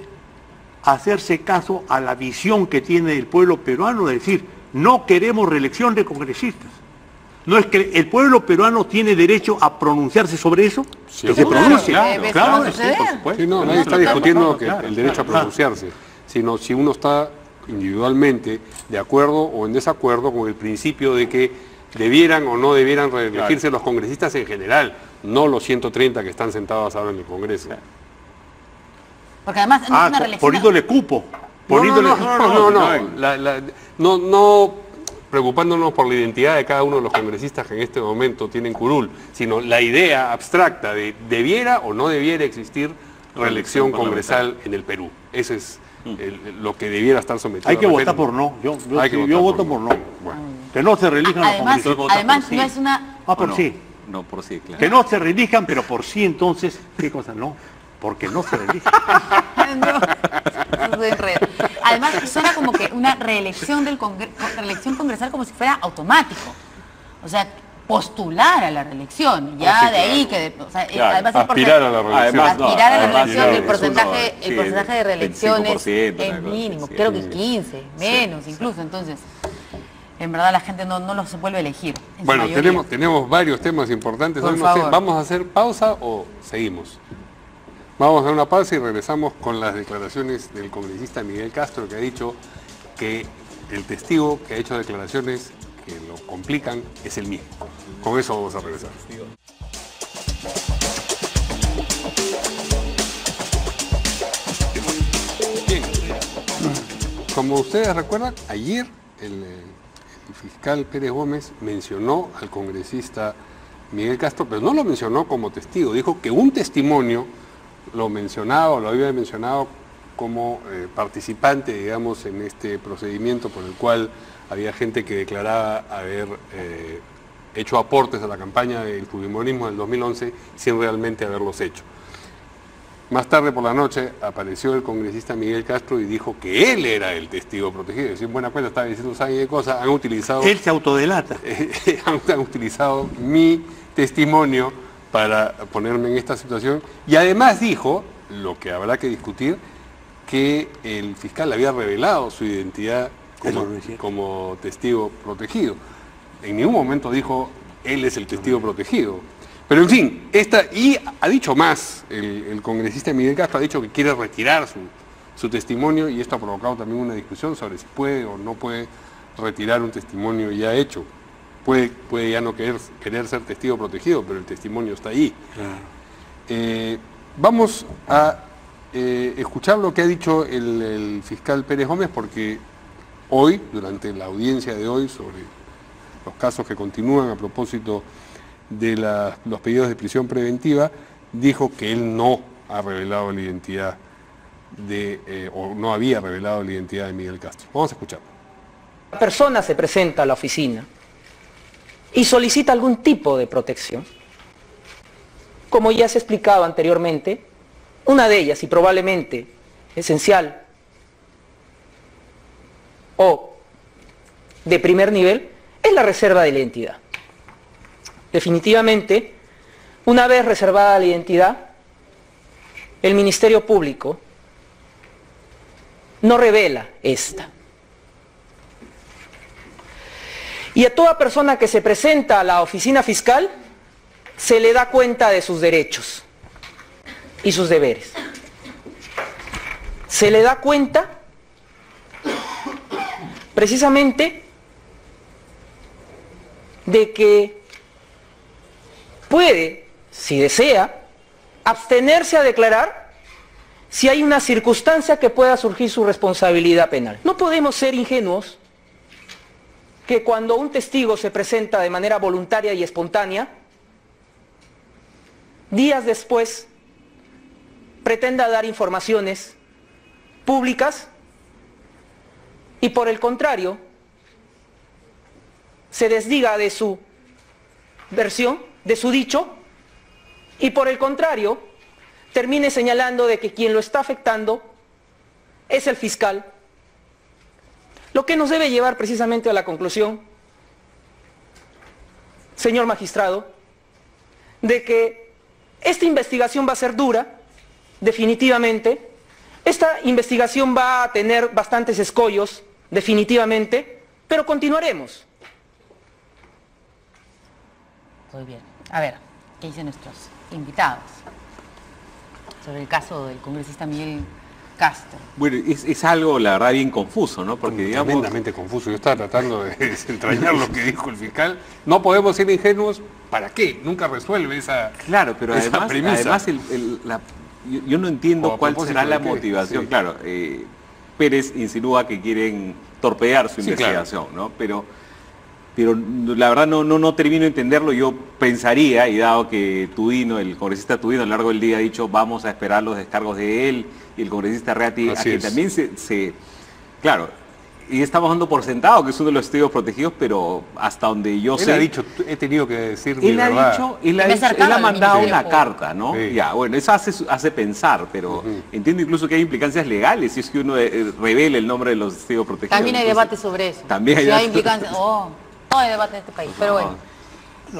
hacerse caso a la visión que tiene el pueblo peruano de decir, no queremos reelección de congresistas? ¿No es que el pueblo peruano tiene derecho a pronunciarse sobre eso? Sí, que se pronuncie. Claro, sí, por supuesto. Sí, no, nadie está discutiendo el derecho a pronunciarse, sino si uno está individualmente de acuerdo o en desacuerdo con el principio de que debieran o no debieran reelegirse los congresistas en general, no los 130 que están sentados ahora en el Congreso. Porque además no es una reelección. Poniéndole cupo. No preocupándonos por la identidad de cada uno de los congresistas que en este momento tienen curul, sino la idea abstracta de debiera o no debiera existir reelección congresal en el Perú. Eso es lo que debiera estar sometido. Hay que votar por no. Yo voto por no. Bueno. Que no se reelijan los congresistas. Además no es una... Por sí. No, por sí, claro. Que no se reelijan, pero por sí entonces, ¿qué cosa? No, porque no se reelijan. No, además suena como que una reelección reelección congresal como si fuera automático. O sea, postular a la reelección, ya de ahí que... O sea, además aspirar a la reelección. Aspirar a la reelección, el el porcentaje de reelecciones 25%, es mínimo, sí, creo que 15, menos incluso, entonces... En verdad la gente no los vuelve a elegir. Bueno, tenemos varios temas importantes. Por Hoy no sé, favor. ¿vamos a hacer pausa o seguimos? Vamos a hacer una pausa y regresamos con las declaraciones del congresista Miguel Castro, que ha dicho que el testigo que ha hecho declaraciones que lo complican es el mismo. Con eso vamos a regresar. Bien. Como ustedes recuerdan, ayer el fiscal Pérez Gómez mencionó al congresista Miguel Castro, pero no lo mencionó como testigo, dijo que un testimonio lo mencionaba o lo había mencionado como participante, digamos, en este procedimiento por el cual había gente que declaraba haber hecho aportes a la campaña del fujimorismo del 2011 sin realmente haberlos hecho. Más tarde por la noche apareció el congresista Miguel Castro y dijo que él era el testigo protegido. Es decir, en buena cuenta estaba diciendo saben qué cosa, han utilizado... Él se autodelata. Han utilizado mi testimonio para ponerme en esta situación. Y además dijo, lo que habrá que discutir, que el fiscal había revelado su identidad como testigo protegido. En ningún momento dijo, él es el testigo protegido. Pero en fin, y ha dicho más, el congresista Miguel Castro ha dicho que quiere retirar su testimonio y esto ha provocado también una discusión sobre si puede o no puede retirar un testimonio ya hecho. Puede ya no querer ser testigo protegido, pero el testimonio está ahí. Vamos a escuchar lo que ha dicho el fiscal Pérez Gómez, porque hoy, durante la audiencia de hoy sobre los casos que continúan a propósito de los pedidos de prisión preventiva, dijo que él no ha revelado la identidad o no había revelado la identidad de Miguel Castro. Vamos a escuchar. La persona se presenta a la oficina y solicita algún tipo de protección. Como ya se ha explicado anteriormente, una de ellas, y probablemente esencial o de primer nivel, es la reserva de la identidad. Definitivamente, una vez reservada la identidad, el Ministerio Público no revela esta. Y a toda persona que se presenta a la oficina fiscal se le da cuenta de sus derechos y sus deberes. Se le da cuenta precisamente de que puede, si desea, abstenerse a declarar si hay una circunstancia que pueda surgir su responsabilidad penal. No podemos ser ingenuos que cuando un testigo se presenta de manera voluntaria y espontánea, días después pretenda dar informaciones públicas y por el contrario se desdiga de su versión, de su dicho, y por el contrario termine señalando de que quien lo está afectando es el fiscal. Lo que nos debe llevar precisamente a la conclusión, señor magistrado, de que Esta investigación va a ser dura, definitivamente. Esta investigación va a tener bastantes escollos, definitivamente, pero continuaremos. Muy bien. A ver, ¿qué dicen nuestros invitados sobre el caso del congresista Miguel Castro? Bueno, es algo, la verdad, bien confuso, ¿no? Porque, digamos... Tremendamente confuso. Yo estaba tratando de desentrañar lo que dijo el fiscal. No podemos ser ingenuos. ¿Para qué? Nunca resuelve esa Claro, pero esa además premisa. yo no entiendo cuál propósito será la de qué. motivación. Sí. Claro, Pérez insinúa que quieren torpedear su Sí, investigación, ¿no? Pero la verdad no termino de entenderlo. Yo pensaría, y dado que Tudino, el congresista Tudino a lo largo del día ha dicho vamos a esperar los descargos de él, y el congresista Reati, Así a que es. también claro, y estamos dando por sentado que es uno de los testigos protegidos, pero hasta donde yo Él sé... ha dicho, he tenido que decir mi Él verdad. él ha mandado una carta, ¿no? Sí. Ya, bueno, eso hace pensar, pero entiendo incluso que hay implicancias legales si es que uno revela el nombre de los testigos protegidos. También hay Entonces, debate sobre eso. También hay si hay debate. implicancias. No hay debate en este país, pero bueno.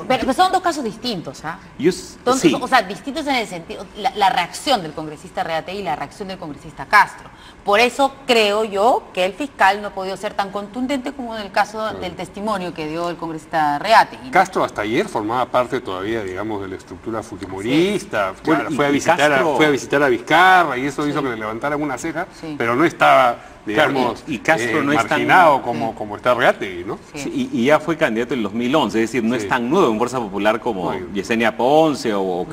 Pero son dos casos distintos, ¿ah? Sí. O sea, distintos en el sentido, la reacción del congresista Reate y la reacción del congresista Castro. Por eso creo yo que el fiscal no ha podido ser tan contundente como en el caso del testimonio que dio el congresista Reate. Castro hasta ayer formaba parte todavía, digamos, de la estructura fujimorista. Sí. Claro, Bueno, fue a visitar a Vizcarra y eso hizo que le levantaran una ceja, pero no estaba, digamos, y Castro no es tan- marginado como está Reate, ¿no? Sí, y ya fue candidato en 2011, es decir, no es tan nuevo en Fuerza Popular como Yesenia Ponce o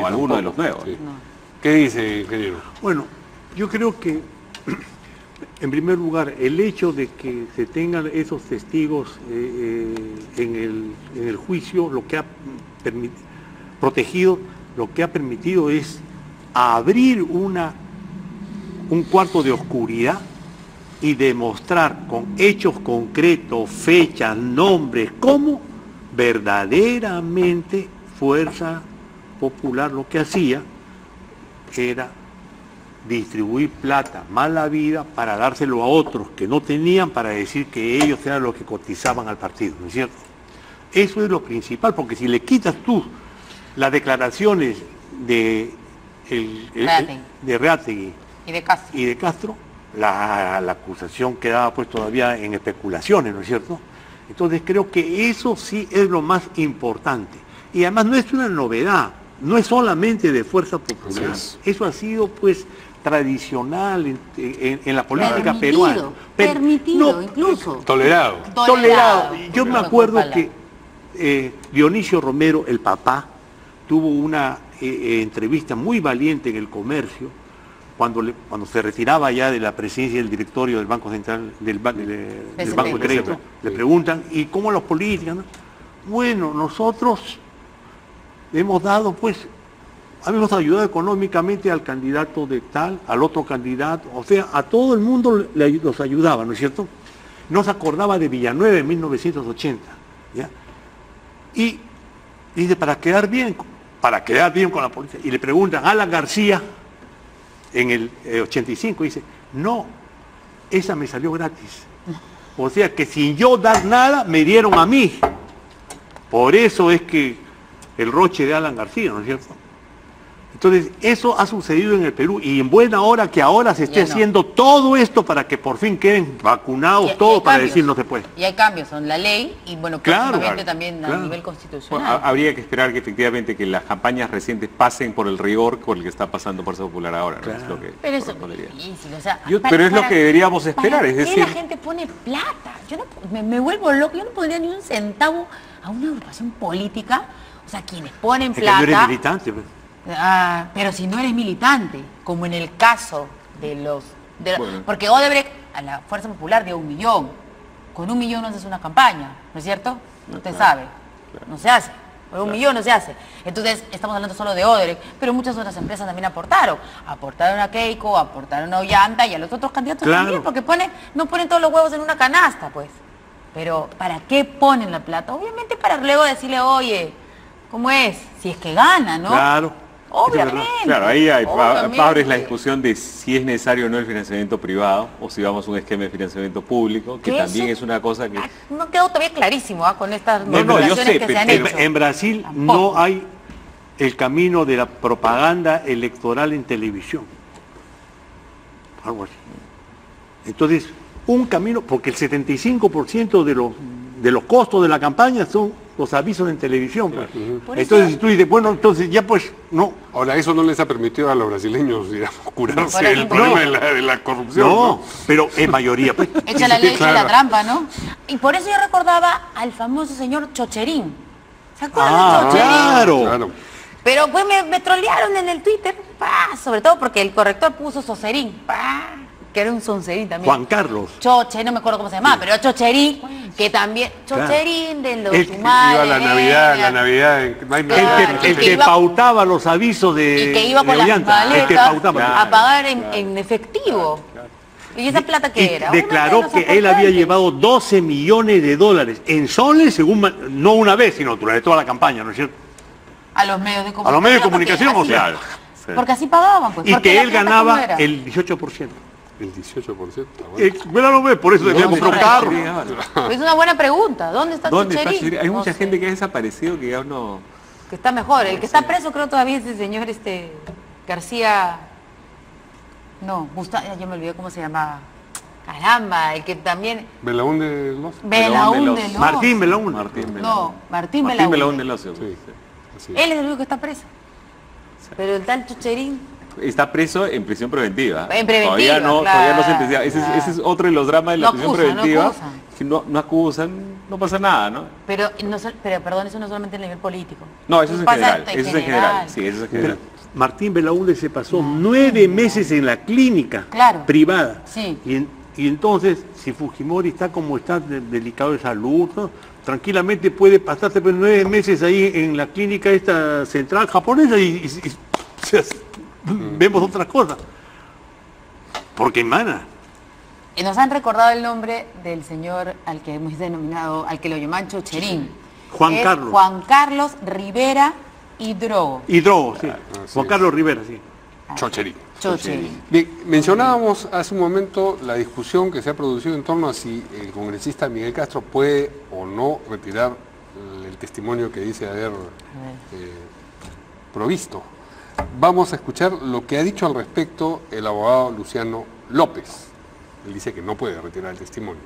alguno de los nuevos. Sí. ¿Qué dice, ingeniero? Bueno, yo creo que, en primer lugar, el hecho de que se tengan esos testigos en el juicio, lo que ha protegido, lo que ha permitido es abrir un cuarto de oscuridad y demostrar con hechos concretos, fechas, nombres, cómo verdaderamente Fuerza Popular lo que hacía era distribuir plata, mala vida, para dárselo a otros que no tenían, para decir que ellos eran los que cotizaban al partido, ¿no es cierto? Eso es lo principal, porque si le quitas tú las declaraciones de Reategui y de Castro, la acusación quedaba pues todavía en especulaciones, ¿no es cierto? Entonces creo que eso sí es lo más importante. Y además no es una novedad, no es solamente de Fuerza Popular, eso ha sido pues tradicional en la política peruana. Permitido, incluso. Tolerado. Yo me acuerdo que Dionisio Romero, el papá, tuvo una entrevista muy valiente en El Comercio, cuando se retiraba ya de la presidencia del directorio del Banco Central, del Banco de Crédito. Le preguntan, ¿y cómo los políticos? ¿No? Bueno, nosotros hemos dado pues... Habíamos ayudado económicamente al candidato de tal, al otro candidato, o sea, a todo el mundo los ayudaba, ¿no es cierto? No se acordaba de Villanueva en 1980, ¿ya? Y dice, para quedar bien con la policía. Y le preguntan, Alan García, en el 85, dice, no, esa me salió gratis. O sea, que sin yo dar nada, me dieron a mí. Por eso es que el roche de Alan García, ¿no es cierto? Entonces, eso ha sucedido en el Perú y en buena hora que ahora se esté haciendo todo esto para que por fin queden vacunados todos para decir no se puede. Y hay cambios en la ley y bueno, próximamente también a nivel constitucional. Bueno, habría que esperar que efectivamente que las campañas recientes pasen por el rigor por el que está pasando Fuerza Popular ahora, ¿no? Es lo que pero eso es difícil, o sea, pero es lo que deberíamos esperar, es decir... la gente pone plata? Yo no, me vuelvo loco, yo no pondría ni un centavo a una agrupación política, o sea, quienes ponen plata... Es que no eres militante, pues. Pero si no eres militante, como en el caso de los... Porque Odebrecht a la Fuerza Popular dio 1 millón. Con 1 millón no haces una campaña, ¿no es cierto? Usted sabe, no se hace. Por 1 millón no se hace. Entonces, estamos hablando solo de Odebrecht, pero muchas otras empresas también aportaron. Aportaron a Keiko, aportaron a Ollanta y a los otros candidatos también, porque no ponen todos los huevos en una canasta, pues. Pero, ¿para qué ponen la plata? Obviamente para luego decirle, oye, ¿cómo es? Si es que gana, ¿no? Claro. Obviamente. Claro, ahí abres la discusión de si es necesario o no el financiamiento privado o si vamos a un esquema de financiamiento público, que también es una cosa que... No quedó todavía clarísimo con estas yo sé, que se han hecho. En Brasil no hay el camino de la propaganda electoral en televisión. Algo así. Entonces, un camino, porque el 75% de los costos de la campaña son los avisos en televisión. Pues. Entonces, si tú dices, bueno, entonces ya pues, no. Ahora, eso no les ha permitido a los brasileños, digamos, curarse el problema de la corrupción. No, pero en mayoría. Pues, echa la ley, echa la trampa, ¿no? Y por eso yo recordaba al famoso señor Chocherín. ¿Se acuerdan de Chocherín? Claro. Pero pues me trolearon en el Twitter, sobre todo porque el corrector puso Socerín, que era un soncerín también. Juan Carlos. Choche, no me acuerdo cómo se llamaba, pero Chocherín, que también, Chocherín de los humanos. Iba a la Navidad, el que pautaba los avisos de y que iba con las maletas a pagar en claro. efectivo. Claro. ¿Y esa plata qué era? Declaró que él había llevado 12 millones de dólares en soles, según, no una vez, sino durante toda la campaña, ¿no es cierto? A los medios de comunicación. A los medios de comunicación, o sea. Porque así pagaban, pues. Y que él ganaba el 18%. El 18%. Bueno, por eso debía comprar un carro. Es una buena pregunta. ¿Dónde está Chocherín? Hay mucha gente que ha desaparecido que ya no... Que está mejor. El que está preso creo todavía es el señor García... No, yo me olvidé cómo se llamaba. Caramba, el que también... Belaúnde Loza. Belaúnde Loza. Martín Belaúnde. No, Martín Belaúnde Loza. Sí. Él es el único que está preso. Pero el tal Chocherín... Está preso en prisión preventiva. En preventiva, todavía no se investiga. Claro. Ese es otro de los dramas de la prisión preventiva. No acusan, no pasa nada, ¿no? Pero perdón, eso no solamente en el nivel político. No, eso es en general. Eso es en general. Sí, eso es en general. Martín Belaúnde se pasó 9 meses en la clínica privada. Sí. Y entonces, si Fujimori está como está, delicado de salud, ¿no? Tranquilamente puede pasarse 9 meses ahí en la clínica esta central japonesa y vemos otras cosas. Porque emana. Y nos han recordado el nombre del señor al que hemos denominado, al que lo llaman Chocherín. Juan Carlos. Juan Carlos Rivera Hidrogo. Hidrogo, sí. Juan Carlos Rivera, sí. Chocherín. Bien, mencionábamos hace un momento la discusión que se ha producido en torno a si el congresista Miguel Castro puede o no retirar el testimonio que dice haber provisto. Vamos a escuchar lo que ha dicho al respecto el abogado Luciano López. Él dice que no puede retirar el testimonio.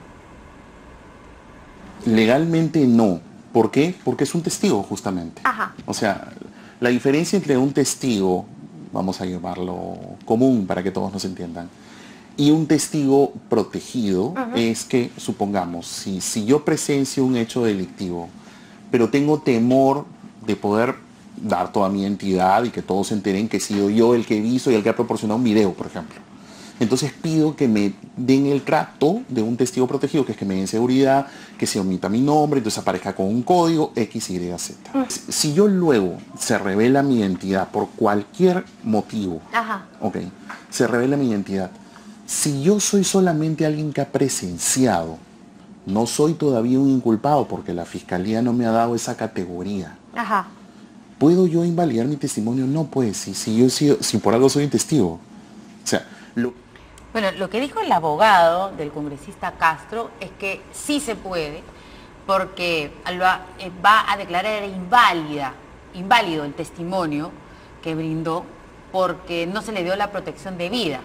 Legalmente no. ¿Por qué? Porque es un testigo, justamente. Ajá. O sea, la diferencia entre un testigo, vamos a llamarlo común para que todos nos entiendan, y un testigo protegido es que, supongamos, si yo presencio un hecho delictivo, pero tengo temor de poder dar toda mi identidad y que todos se enteren que he sido yo el que he visto y el que ha proporcionado un video, por ejemplo. Entonces pido que me den el trato de un testigo protegido, que es que me den seguridad, que se omita mi nombre, entonces aparezca con un código X, Y, Z. Si yo luego se revela mi identidad por cualquier motivo, se revela mi identidad, si yo soy solamente alguien que ha presenciado, no soy todavía un inculpado porque la fiscalía no me ha dado esa categoría. ¿Puedo yo invalidar mi testimonio? No, pues, si por algo soy un testigo. O sea, Bueno, lo que dijo el abogado del congresista Castro es que sí se puede, porque va a declarar inválido el testimonio que brindó porque no se le dio la protección debida.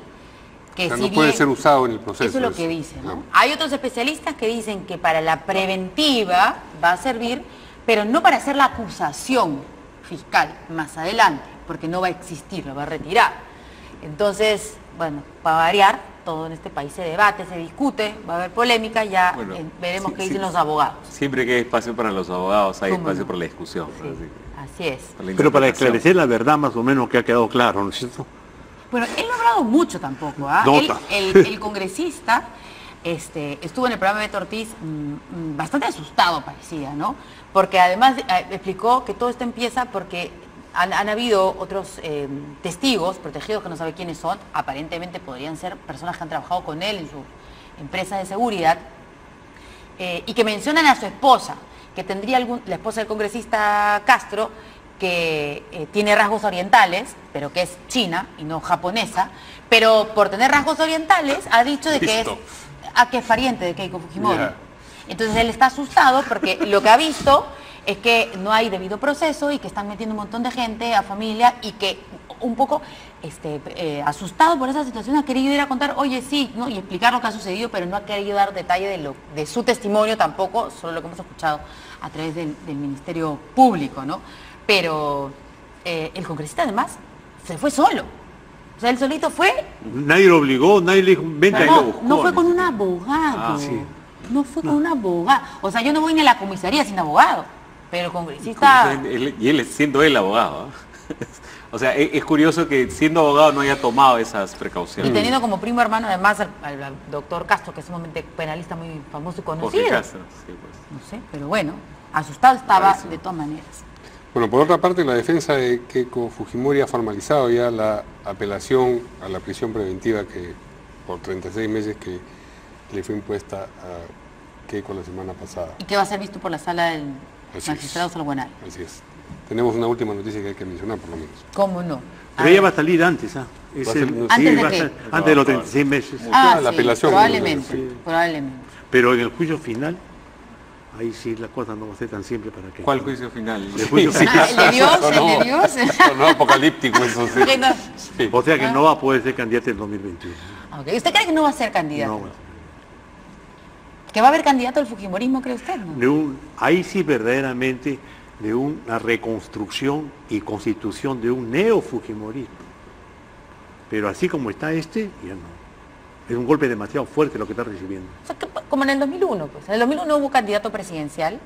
Que no puede ser usado en el proceso. Eso es lo que dice, ¿no? Hay otros especialistas que dicen que para la preventiva va a servir, pero no para hacer la acusación fiscal más adelante, porque no va a existir, lo va a retirar. Entonces, bueno, para variar, todo en este país se debate, se discute, va a haber polémica, veremos qué dicen los abogados. Siempre que hay espacio para los abogados, hay espacio para la discusión. Así es. Pero para esclarecer la verdad más o menos que ha quedado claro, ¿no es cierto? Bueno, él no ha hablado mucho tampoco, el congresista estuvo en el programa de Beto Ortiz bastante asustado, parecía, ¿no? Porque además explicó que todo esto empieza porque han habido otros testigos protegidos que no sabe quiénes son, aparentemente podrían ser personas que han trabajado con él en su empresa de seguridad, y que mencionan a su esposa, que tendría la esposa del congresista Castro, que tiene rasgos orientales, pero que es china y no japonesa, pero por tener rasgos orientales ha dicho de que es pariente de Keiko Fujimori. Entonces él está asustado porque lo que ha visto es que no hay debido proceso y que están metiendo un montón de gente a familia y que un poco asustado por esa situación ha querido ir a contar, oye, sí, ¿no? Y explicar lo que ha sucedido, pero no ha querido dar detalle de su testimonio tampoco, solo lo que hemos escuchado a través del Ministerio Público, ¿no? Pero el congresista además se fue solo. O sea, él solito fue. Nadie lo obligó, nadie le dijo, vente, ahí lo buscó. No fue con un abogado. Sí. No fue con un abogado. O sea, yo no voy ni a la comisaría sin abogado. Pero el congresista. Y él siendo el abogado. O sea, es curioso que siendo abogado no haya tomado esas precauciones. Y teniendo como primo hermano además al doctor Castro, que es un penalista muy famoso y conocido. Jorge Castro, sí, pues. No sé, pero bueno, asustado estaba de todas maneras. Bueno, por otra parte, la defensa de Keiko Fujimori ha formalizado ya la apelación a la prisión preventiva que por 36 meses que le fue impuesta a Keiko la semana pasada. Y que va a ser visto por la sala del magistrado Salbuenal. Así es. Tenemos una última noticia que hay que mencionar, por lo menos. ¿Cómo no? Pero ella va a salir antes, ¿ah? Antes de los 36 meses. La sí, apelación. Probablemente, Sí. probablemente. Pero en el juicio final, ahí sí la cosa no va a ser tan simple para que... ¿Cuál juicio final? El juicio final. ¿El de Dios? ¿El de Dios? No, apocalíptico, eso sí. Sí. O sea que no va a poder ser candidata en 2021. Okay. ¿Usted cree que no va a ser candidato? No, bueno. ¿Que va a haber candidato al fujimorismo, cree usted? ¿No? Ahí sí verdaderamente de una reconstrucción y constitución de un neo-fujimorismo. Pero así como está ya no. Es un golpe demasiado fuerte lo que está recibiendo. O sea, que, como en el 2001, pues. En el 2001 no hubo candidato presidencial,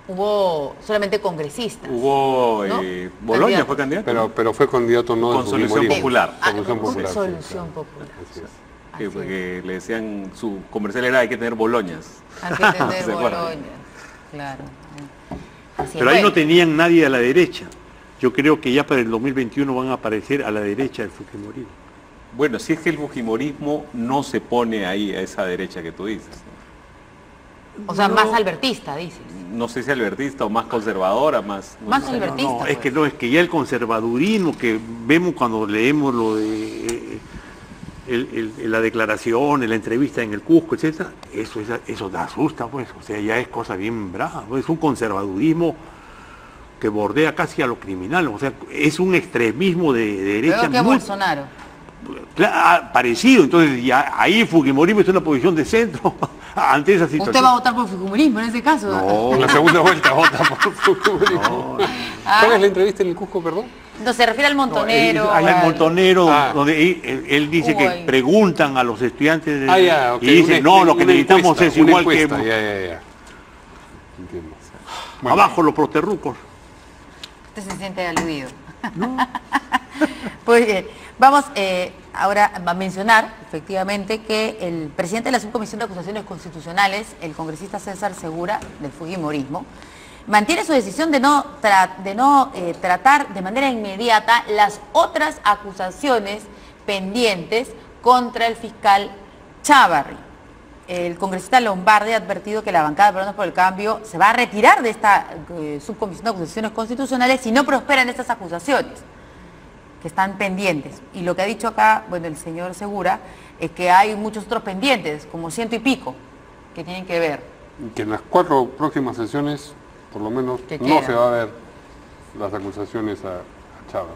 hubo solamente congresistas. Hubo... ¿no? Boloña fue candidato. Pero fue candidato no Con del Solución fujimorismo. Popular. Solución Popular. Solución Popular. Así es. Sí, porque le decían, su comercial era hay que tener boloñas. Hay que tener ¿Se acuerdan? Boloña, claro. Así Pero es. ahí no Bueno, tenían nadie a la derecha. Yo creo que ya para el 2021 van a aparecer a la derecha del fujimorismo. Bueno, si es que el fujimorismo no se pone ahí a esa derecha que tú dices. o sea, más albertista, dices. No sé si albertista o más conservadora, más... Más sé. albertista. No, es que no, es que ya el conservadurismo que vemos cuando leemos lo de la declaración, la entrevista en el Cusco, etcétera, eso da asusta, pues. O sea, ya es cosa bien brava, pues. Es un conservadurismo que bordea casi a lo criminal, o sea, es un extremismo de derecha. Creo que Bolsonaro. Parecido, entonces ya ahí Fujimorismo es una posición de centro ante esa situación. ¿Usted va a votar por fujimorismo en ese caso? No, En la segunda vuelta vota por fujimorismo. ¿Cuál es la entrevista en el Cusco, perdón? No, se refiere al montonero. Hay el al- montonero Ah. donde él dice Hubo que ahí. preguntan a los estudiantes Ok, y dicen, no, lo que una necesitamos encuesta, es una igual encuesta, que ya. Entiendo. Bueno, abajo los proterrucos. Usted se siente aludido. Pues bien, vamos ahora a mencionar efectivamente que el presidente de la Subcomisión de Acusaciones Constitucionales, el congresista César Segura, del fujimorismo, mantiene su decisión de no tratar de manera inmediata las otras acusaciones pendientes contra el fiscal Chávarri. El congresista Lombardi ha advertido que la bancada de Peruanos por el Cambio se va a retirar de esta Subcomisión de Acusaciones Constitucionales si no prosperan estas acusaciones que están pendientes. Y lo que ha dicho acá, bueno, el señor Segura, es que hay muchos otros pendientes, como 100 y pico, que tienen que ver. que en las 4 próximas sesiones, por lo menos, Que no queda. se va a ver las acusaciones a Chávez.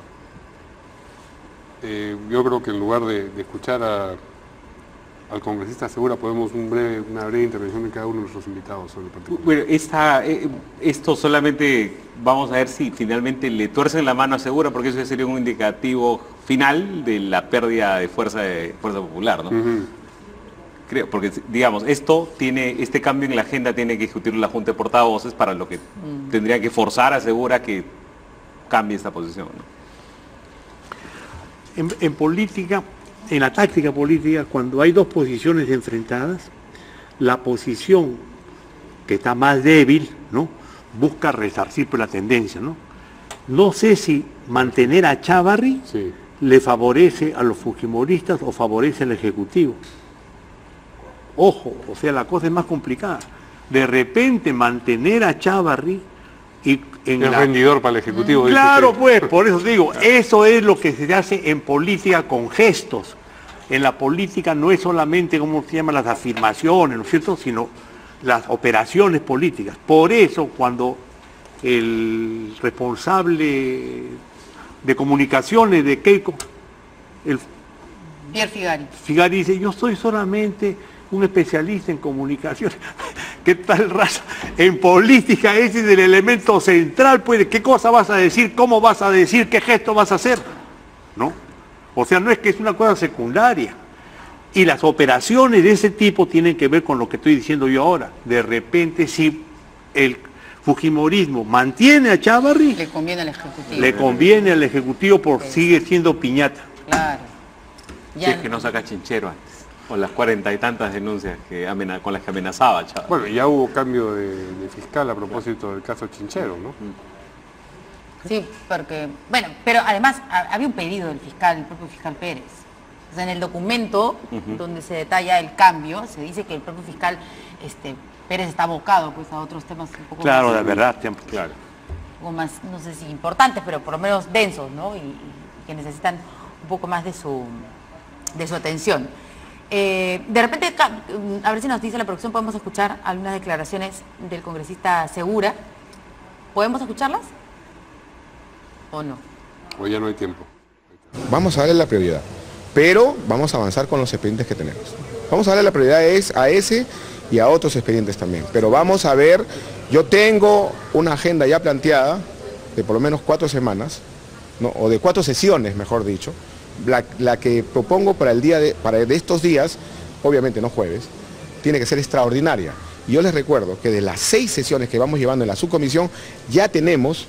Yo creo que en lugar de escuchar al congresista Segura, podemos una breve intervención de cada uno de nuestros invitados sobre el particular. Bueno, esto solamente vamos a ver si finalmente le tuercen la mano a Segura, porque eso sería un indicativo final de la pérdida de fuerza popular, ¿no? Ujú. Creo, porque digamos, este cambio en la agenda tiene que discutirlo la Junta de Portavoces, para lo que tendría que forzar a Segura que cambie esta posición, ¿no? En política, en la táctica política, cuando hay dos posiciones enfrentadas, la posición que está más débil, ¿no?, busca resarcir por la tendencia, ¿no? No sé si mantener a Chávarri Sí. le favorece a los fujimoristas o favorece al Ejecutivo. Ojo, o sea, la cosa es más complicada. De repente mantener a Chávarri y en Es rendidor para el Ejecutivo. dice Claro, usted. pues, por eso digo, eso es lo que se hace en política con gestos. En la política no es solamente, ¿cómo se llama?, las afirmaciones, ¿no es cierto?, sino las operaciones políticas. Por eso, cuando el responsable de comunicaciones de Keiko, Pierre Figari. Figari dice, yo soy solamente un especialista en comunicaciones. ¿Qué tal raza? En política ese es el elemento central, pues, ¿qué cosa vas a decir? ¿Cómo vas a decir? ¿Qué gesto vas a hacer? ¿No? O sea, no es que es una cosa secundaria. Y las operaciones de ese tipo tienen que ver con lo que estoy diciendo yo ahora. De repente, si el fujimorismo mantiene a Chávarri, le conviene al Ejecutivo. Le conviene al Ejecutivo porque sigue siendo piñata. Claro. Si es que no saca Chinchero antes. Con las 40 y tantas denuncias con las que amenazaba Chávarri. Bueno, ya hubo cambio de fiscal a propósito del caso Chinchero, ¿no? Sí, porque, bueno, pero además había un pedido del fiscal, el propio fiscal Pérez. O sea, en el documento donde se detalla el cambio, se dice que el propio fiscal Pérez está abocado pues, a otros temas un poco claro, más... de verdad, claro. Un poco más, no sé si importantes, pero por lo menos densos, ¿no? Y que necesitan un poco más de su atención. De repente, a ver si nos dice la producción, podemos escuchar algunas declaraciones del congresista Segura. ¿Podemos escucharlas? ¿O no? O ya no hay tiempo. Vamos a darle la prioridad, pero vamos a avanzar con los expedientes que tenemos. Vamos a darle la prioridad a ese y a otros expedientes también. Pero vamos a ver, yo tengo una agenda ya planteada de por lo menos 4 semanas, ¿no? O de 4 sesiones, mejor dicho, la que propongo para de estos días, obviamente no jueves, tiene que ser extraordinaria. Y yo les recuerdo que de las 6 sesiones que vamos llevando en la subcomisión, ya tenemos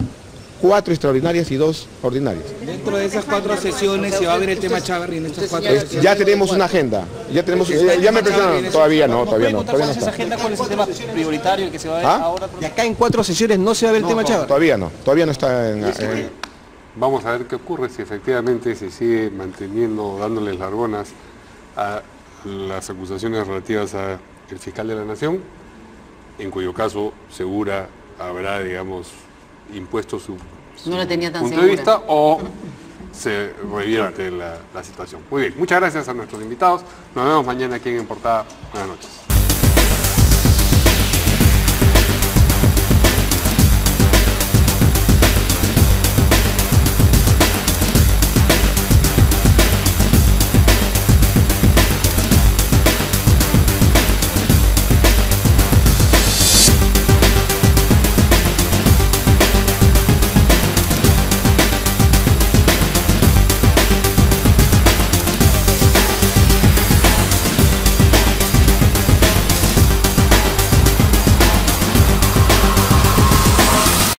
4 extraordinarias y 2 ordinarias. Dentro de esas 4 sesiones se va a ver el tema Chávarri en estas 4 sesiones. Ya tenemos una agenda, ya me presionaron, todavía no. ¿Cuál es esa agenda? ¿Cuál es el tema prioritario que se va a ver ahora? De acá en 4 sesiones no se va a ver el tema Chávarri. Todavía no está en... Vamos a ver qué ocurre si efectivamente se sigue manteniendo, dándoles largonas a las acusaciones relativas al fiscal de la Nación, en cuyo caso Segura habrá, digamos, impuesto su no lo tenía tan punto segura. de vista o se revierte la situación. Muy bien, muchas gracias a nuestros invitados. Nos vemos mañana aquí en Portada. Buenas noches.